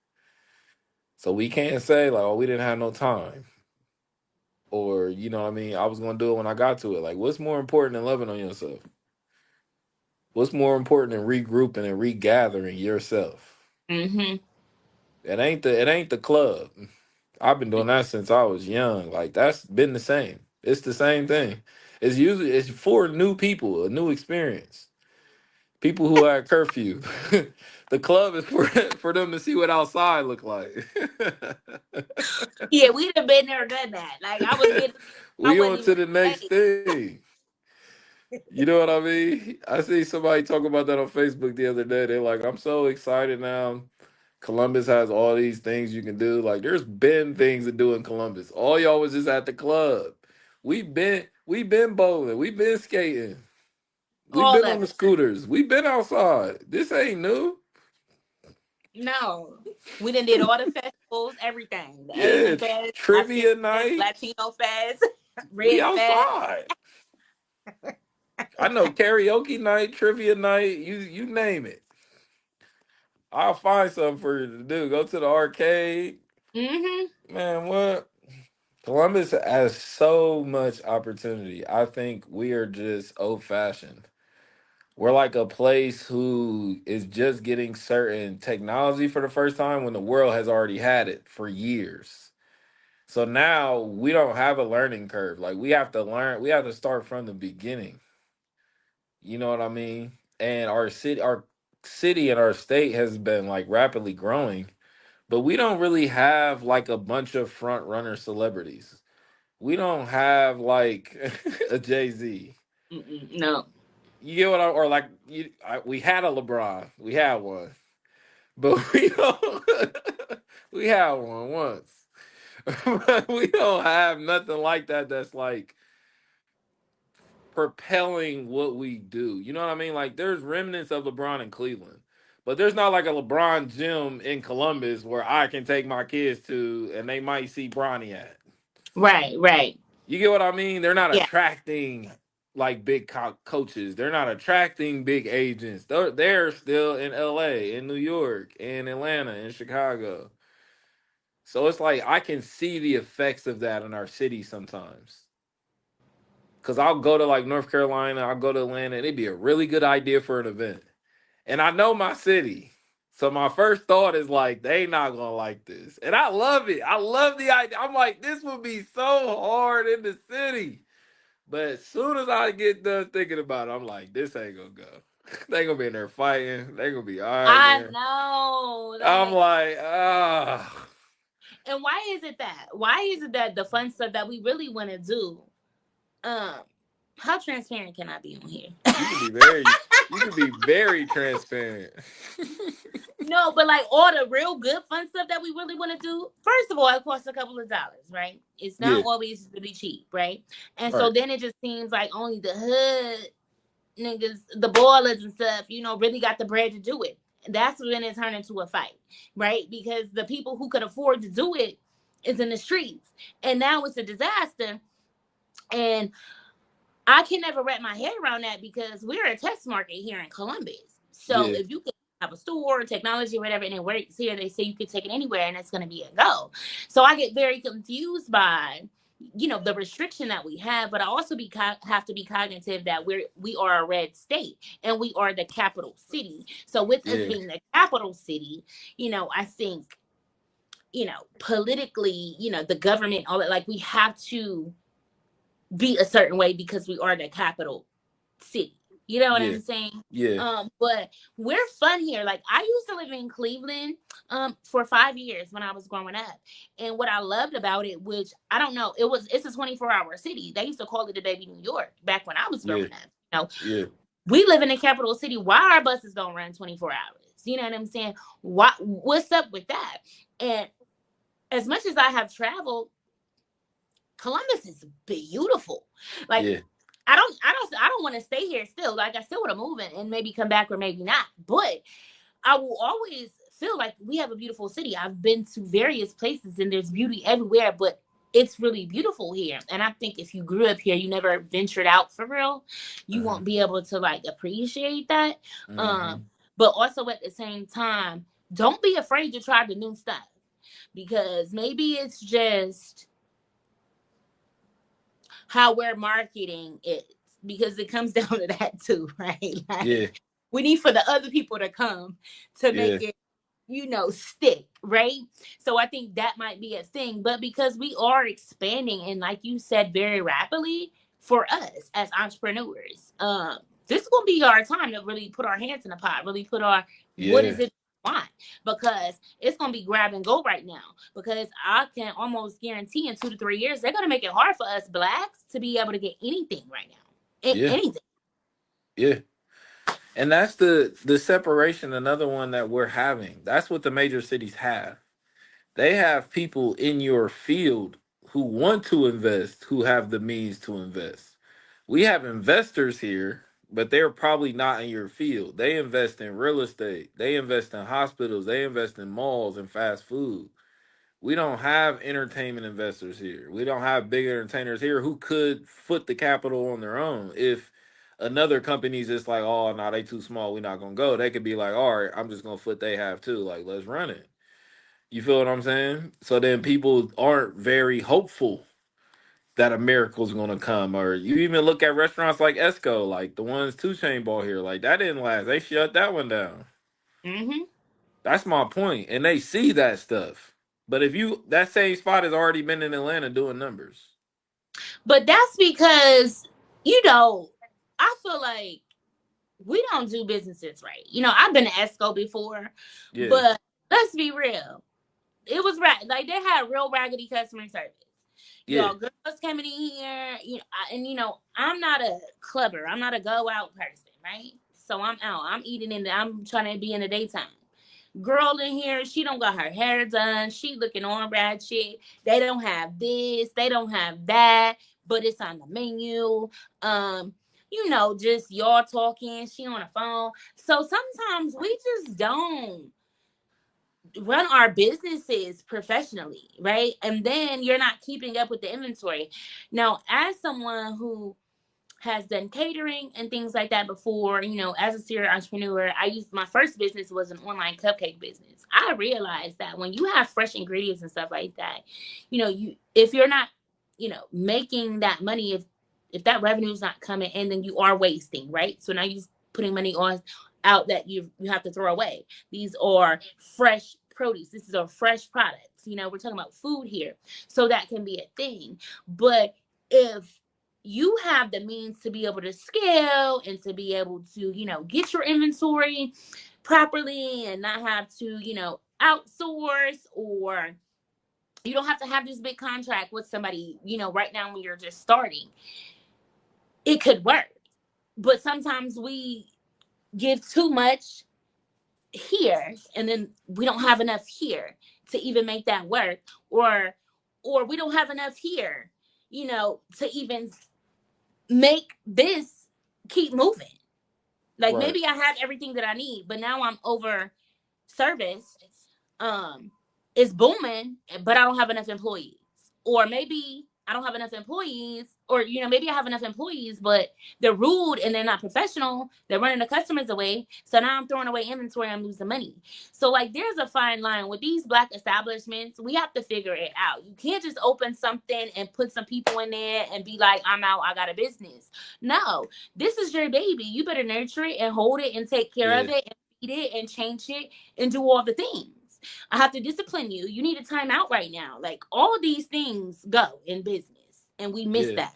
So we can't say, like, oh, we didn't have no time. Or, you know what I mean? I was going to do it when I got to it. Like, what's more important than loving on yourself? What's more important than regrouping and regathering yourself? Hmm. It ain't the club. I've been doing that since I was young. Like that's been the same. It's the same thing. It's for new people, a new experience. People who are at curfew. The club is for for them to see what outside look like. Yeah, we'd have been there, done that. Like I was getting, I We wasn't on even to the next ready. thing. You know what I mean? I see somebody talk about that on Facebook the other day. They're like, I'm so excited now. Columbus has all these things you can do. Like, there's been things to do in Columbus. All y'all was just at the club. We been bowling. We been skating. We All been on of the it. scooters. We been outside. This ain't new. No, we done did all the festivals, everything. The Yeah, Asian Fest, Latin trivia Fest, night. Latino Fest, We Red Fest. outside. I know karaoke night, trivia night. You name it. I'll find something for you to do. Go to the arcade. Hmm. Man, what? Columbus has so much opportunity. I think we are just old fashioned. We're like a place who is just getting certain technology for the first time when the world has already had it for years. So now we don't have a learning curve. Like we have to learn, we have to start from the beginning. You know what I mean? And our city and our state has been like rapidly growing, but we don't really have like a bunch of front runner celebrities. We don't have like a Jay Z. Mm-mm, no. You get what I or like we had a LeBron, we had one, but we don't. We had one once, but we don't have nothing like that. That's like propelling what we do. You know what I mean? Like there's remnants of LeBron in Cleveland, but there's not like a LeBron gym in Columbus where I can take my kids to and they might see Bronny at. Right, right. You get what I mean? They're not Yeah. attracting like big coaches. They're not attracting big agents. They're still in LA, in New York, in Atlanta, in Chicago. So it's like I can see the effects of that in our city sometimes. Cause I'll go to like North Carolina, I'll go to Atlanta, and it'd be a really good idea for an event. And I know my city. So my first thought is like, they not gonna like this. And I love it. I love the idea. I'm like, this would be so hard in the city. But as soon as I get done thinking about it, I'm like, this ain't gonna go. They gonna be in there fighting. They gonna be I arguing. know. I'm Like, like, ah, and why is it that? Why is it that the fun stuff that we really want to do? Um, how transparent can I be on here? you could be very, you could be very transparent. No, but like all the real good fun stuff that we really want to do, first of all, it costs a couple of dollars, right? It's not Yeah, always really cheap, right? And so right. then it just seems like only the hood niggas, the ballers and stuff, really got the bread to do it. That's when it turned into a fight, right? Because the people who could afford to do it is in the streets. And now it's a disaster. And I can never wrap my head around that because we're a test market here in Columbus. So Yeah, if you can have a store, technology, whatever, and it works here, they say you can take it anywhere and it's going to be a go. So I get very confused by the restriction that we have, but I also have to be cognitive that we are a red state and we are the capital city. So with us yeah, being the capital city, I think politically, the government, all that, like we have to be a certain way because we are the capital city. You know what yeah, I'm saying? yeah, But we're fun here. Like I used to live in Cleveland for 5 years when I was growing up. And what I loved about it, which I don't know, it's a 24-hour city. They used to call it the baby New York back when I was yeah, growing up. You know, yeah, we live in a capital city. Why our buses don't run 24 hours? You know what I'm saying? What's up with that? And as much as I have traveled, Columbus is beautiful. Like yeah, I don't want to stay here still. Like I still want to move and maybe come back or maybe not. But I will always feel like we have a beautiful city. I've been to various places and there's beauty everywhere, but it's really beautiful here. And I think if you grew up here, you never ventured out for real, you uh-huh. won't be able to like appreciate that. Mm-hmm. Um, but also at the same time, don't be afraid to try the new stuff because maybe it's just how we're marketing it because it comes down to that too, right? Yeah, Like we need for the other people to come to make yeah, it, stick, right? So I think that might be a thing. But because we are expanding and like you said, very rapidly for us as entrepreneurs, this is gonna be our time to really put our hands in the pot, really put our what is yeah, it want because it's gonna be grab and go right now. Because I can almost guarantee in 2 to 3 years they're gonna make it hard for us blacks to be able to get anything right now. yeah, Anything. yeah. And that's the separation. Another one that we're having. That's what the major cities have. They have people in your field who want to invest, who have the means to invest. We have investors here, but they're probably not in your field. They invest in real estate, they invest in hospitals, they invest in malls and fast food. We don't have entertainment investors here. We don't have big entertainers here who could foot the capital on their own. If another company's just like, oh no, they too small, we're not gonna go. They could be like, all right, I'm just gonna foot they have too. Like, let's run it. You feel what I'm saying? So then people aren't very hopeful that a miracle's gonna come. Or you even look at restaurants like Esco, like the ones Two Chain bought here, like that didn't last. They shut that one down. Hmm. That's my point. And they see that stuff. But if you that same spot has already been in Atlanta doing numbers. But that's because, I feel like we don't do businesses right. I've been to Esco before, Yeah, but let's be real. It was like they had real raggedy customer service. yeah, Girls coming in here, and I'm not a clubber. I'm not a go out person. right? So I'm out. I'm eating I'm trying to be in the daytime. Girl in here, she don't got her hair done. She looking on ratchet. They don't have this. They don't have that, but it's on the menu. Um, just y'all talking. She on the phone. So sometimes we just don't run our businesses professionally, right? And then you're not keeping up with the inventory. Now, as someone who has done catering and things like that before. As a serial entrepreneur, I used my first business was an online cupcake business. I realized that when you have fresh ingredients and stuff like that, you if you're not, making that money, if that revenue is not coming in, then you are wasting, right? So now you're putting money on out that you have to throw away. These are fresh produce. This is a fresh product. We're talking about food here. So that can be a thing. But if you have the means to be able to scale and to be able to, get your inventory properly and not have to, outsource, or you don't have to have this big contract with somebody, right now when you're just starting, it could work. But sometimes we give too much here and then we don't have enough here to even make that work, or we don't have enough here, to even make this keep moving. Like Right. maybe I have everything that I need, but now I'm over serviced. Um, it's booming, but I don't have enough employees. Or maybe I don't have enough employees, or maybe I have enough employees, but they're rude and they're not professional. They're running the customers away. So now I'm throwing away inventory. I'm losing money. So like, there's a fine line with these black establishments. We have to figure it out. You can't just open something and put some people in there and be like, I'm out. I got a business. No, this is your baby. You better nurture it and hold it and take care of Yeah. it and feed it and change it and do all the things. I have to discipline you. You need a timeout right now. Like all these things go in business, and we miss Yeah. that.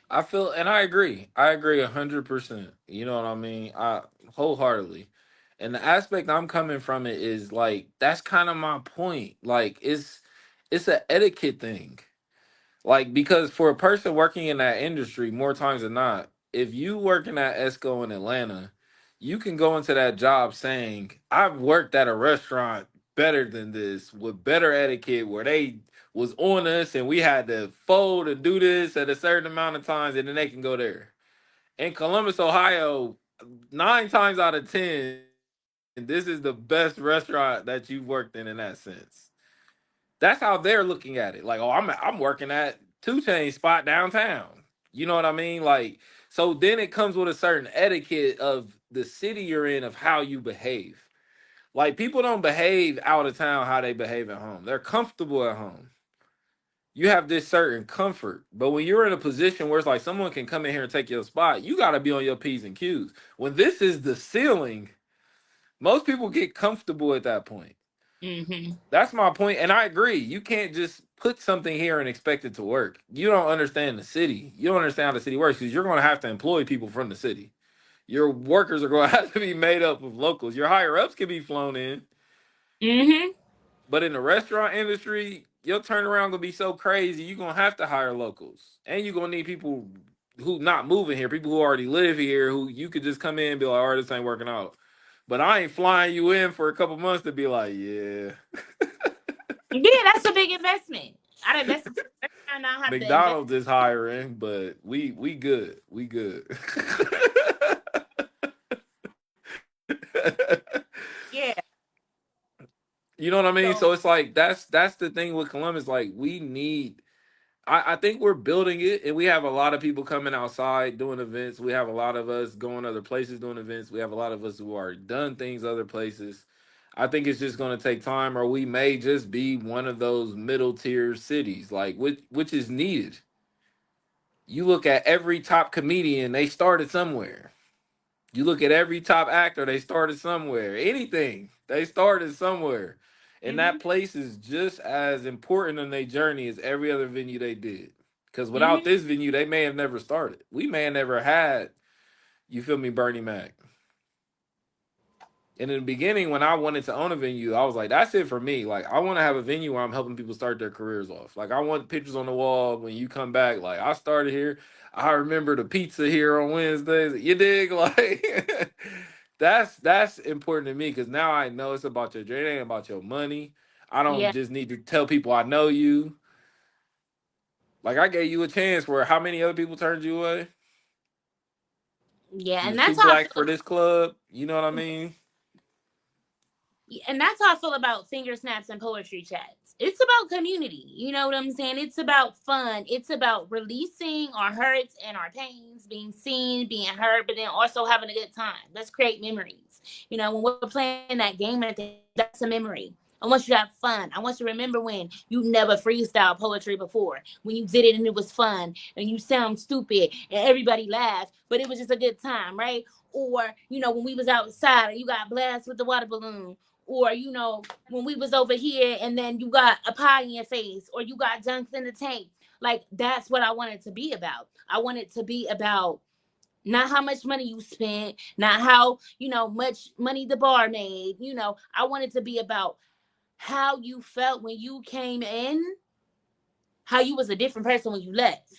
I feel, and I agree. I agree 100%. You know what I mean? I wholeheartedly. And the aspect I'm coming from it is like that's kind of my point. Like it's an etiquette thing. Like because for a person working in that industry, more times than not, if you working at Esco in Atlanta, you can go into that job saying, "I've worked at a restaurant better than this with better etiquette, where they was on us and we had to fold and do this at a certain amount of times, and then they can go there." In Columbus, Ohio, 9 times out of 10, this is the best restaurant that you've worked in that sense. That's how they're looking at it. Like, oh, I'm working at Two Chain spot downtown. You know what I mean? Like, so then it comes with a certain etiquette of the city you're in of how you behave. Like people don't behave out of town how they behave at home. They're comfortable at home. You have this certain comfort. But when you're in a position where it's like someone can come in here and take your spot, you gotta be on your P's and Q's. When this is the ceiling, most people get comfortable at that point. Mm-hmm. That's my point, and I agree. You can't just put something here and expect it to work. You don't understand the city. You don't understand how the city works because you're going to have to employ people from the city. Your workers are going to have to be made up of locals. Your higher ups can be flown in, Mm-hmm. but in the restaurant industry, your turnaround gonna be so crazy. You're gonna have to hire locals, and you're gonna need people who not moving here, people who already live here, who you could just come in and be like, "All right, this ain't working out." But I ain't flying you in for a couple months to be like, "Yeah." Yeah, that's a big investment. I'd invested to and I have to invest. McDonald's is hiring, but we good. We good. Yeah. You know what I mean? So So it's like that's the thing with Columbus. Like we need I think we're building it and we have a lot of people coming outside doing events. We have a lot of us going other places doing events. We have a lot of us who already done things other places. I think it's just gonna take time, or we may just be one of those middle tier cities, like which is needed. You look at every top comedian, they started somewhere. You look at every top actor, they started somewhere. Anything, they started somewhere. And mm-hmm. that place is just as important in their journey as every other venue they did. Because without Mm-hmm. this venue, they may have never started. We may have never had, you feel me, Bernie Mac. And in the beginning, when I wanted to own a venue, I was like, that's it for me. Like, I want to have a venue where I'm helping people start their careers off. Like, I want pictures on the wall when you come back. Like, I started here. I remember the pizza here on Wednesdays. You dig? Like, that's important to me because now I know it's about your journey, it ain't about your money. I don't Yeah, just need to tell people I know you. Like, I gave you a chance where how many other people turned you away? yeah, You and was too that's how I black for feel. this club. You know what I mean? And that's how I feel about finger snaps and poetry chats. It's about community. You know what I'm saying? It's about fun. It's about releasing our hurts and our pains, being seen, being heard, but then also having a good time. Let's create memories. You know, when we're playing that game at the end, that's a memory. I want you to have fun. I want you to remember when you never freestyle poetry before, when you did it and it was fun and you sound stupid and everybody laughed, but it was just a good time, right? Or, you know, when we was outside and you got blasted with the water balloon, or when we was over here and then you got a pie in your face or you got dunked in the tank. Like, that's what I want it to be about. I want it to be about not how much money you spent, not how much money the bar made. I want it to be about how you felt when you came in, how you was a different person when you left,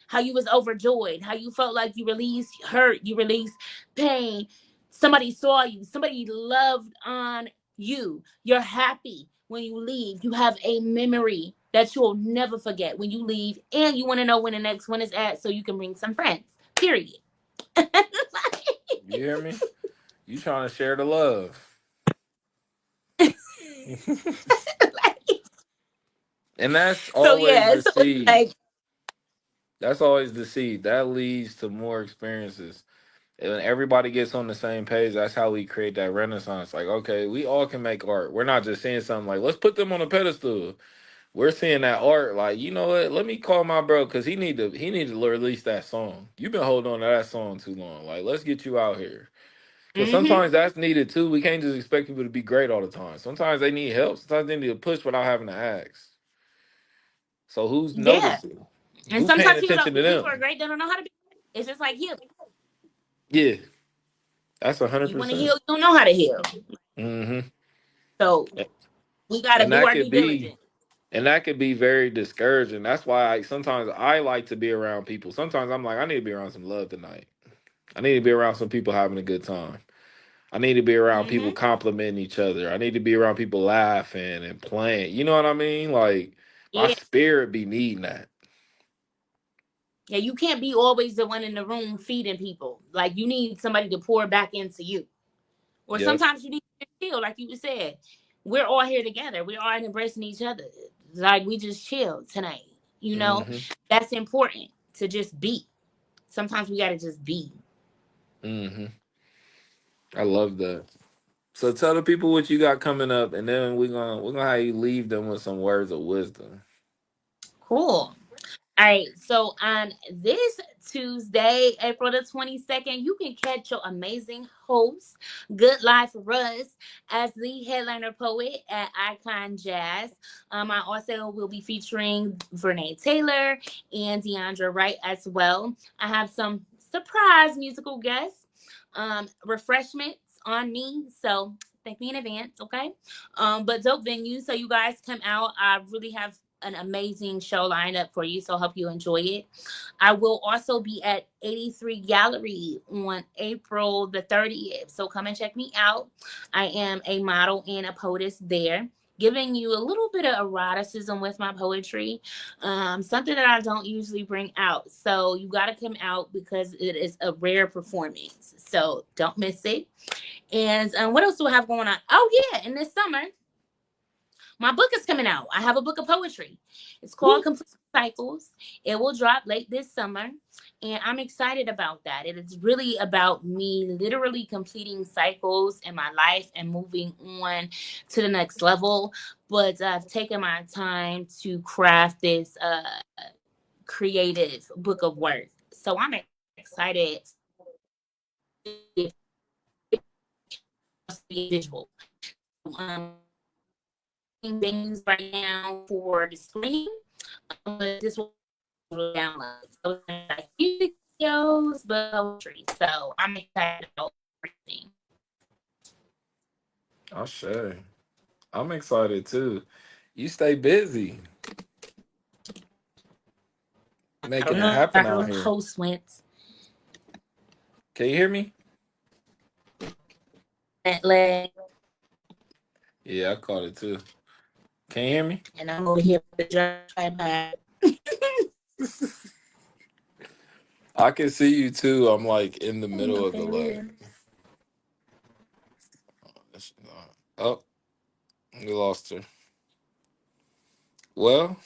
how you was overjoyed, how you felt like you released hurt, you released pain. Somebody saw you, somebody loved on you. You're happy when you leave. You have a memory that you'll never forget when you leave, and you want to know when the next one is at so you can bring some friends. Period. You hear me? You trying to share the love. And that's So always yeah, the so it's seed. like, That's always the seed. That leads to more experiences. And when everybody gets on the same page, that's how we create that renaissance. Like, okay, we all can make art. We're not just seeing something like, let's put them on a pedestal. We're seeing that art, like, you know what? Let me call my bro because he need to release that song. You've been holding on to that song too long. Like, let's get you out here. Because mm-hmm, sometimes that's needed too. We can't just expect people to be great all the time. Sometimes they need help. Sometimes they need a push without having to ask. So who's yeah. noticing? And Who paying sometimes people attention to don't. People are them? great. They don't know how to be. It's just like healing. Yeah, that's a hundred You want to heal. percent. You don't know how to heal. Mm-hmm. So we got to And do that our could due be, diligence. and that could be very discouraging. That's why sometimes I like to be around people. Sometimes I'm like, I need to be around some love tonight. I need to be around some people having a good time. I need to be around people Mm-hmm. complimenting each other. I need to be around people laughing and playing. You know what I mean? Like my Yeah. spirit be needing that. Yeah, you can't be always the one in the room feeding people. Like, you need somebody to pour back into you. Or Yep. sometimes you need to chill, like you said. We're all here together. We're all embracing each other. Like, we just chill tonight. You know, Mm-hmm. that's important to just be. Sometimes we gotta just be. Mm-hmm. I love that. So tell the people what you got coming up, and then we're gonna have you leave them with some words of wisdom. Cool. All right, so on this Tuesday, April the 22nd, you can catch your amazing host, Good Life Russ, as the headliner poet at Icon Jazz. I also will be featuring Vernay Taylor and Deandra Wright as well. I have some surprise musical guests, refreshments on me, so thank me in advance, okay? But dope venues, so you guys come out. I really have an amazing show lined up for you, so I hope you enjoy it. I will also be at 83 Gallery on April the 30th, so come and check me out. I am a model and a poetess there, giving you a little bit of eroticism with my poetry, something that I don't usually bring out. So you got to come out because it is a rare performance. So don't miss it. And what else do I have going on? Oh, yeah, in this summer, my book is coming out. I have a book of poetry. It's called Woo. Complete Cycles. It will drop late this summer. And I'm excited about that. It is really about me literally completing cycles in my life and moving on to the next level. But I've taken my time to craft this creative book of work. So I'm excited to visual. Things right now for the screen. This will download. So like videos, but poetry. So I'm excited about everything. I sure. I'm excited too. You stay busy I making don't it know if happen our out here. host went Can you hear me? that leg, Yeah, I caught it too. Can you hear me? and I'm over here with the tripod. I can see you too. I'm like in the Ain't middle no of the like. failure. Oh, we lost her. Well,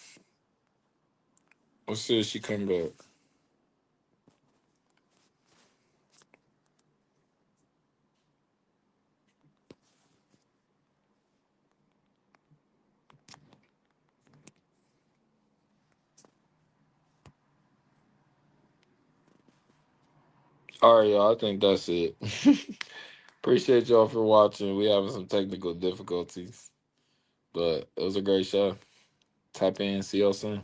let's see if she come back. All right, y'all. I think that's it. Appreciate y'all for watching. We having some technical difficulties, but it was a great show. Tap in. See y'all soon.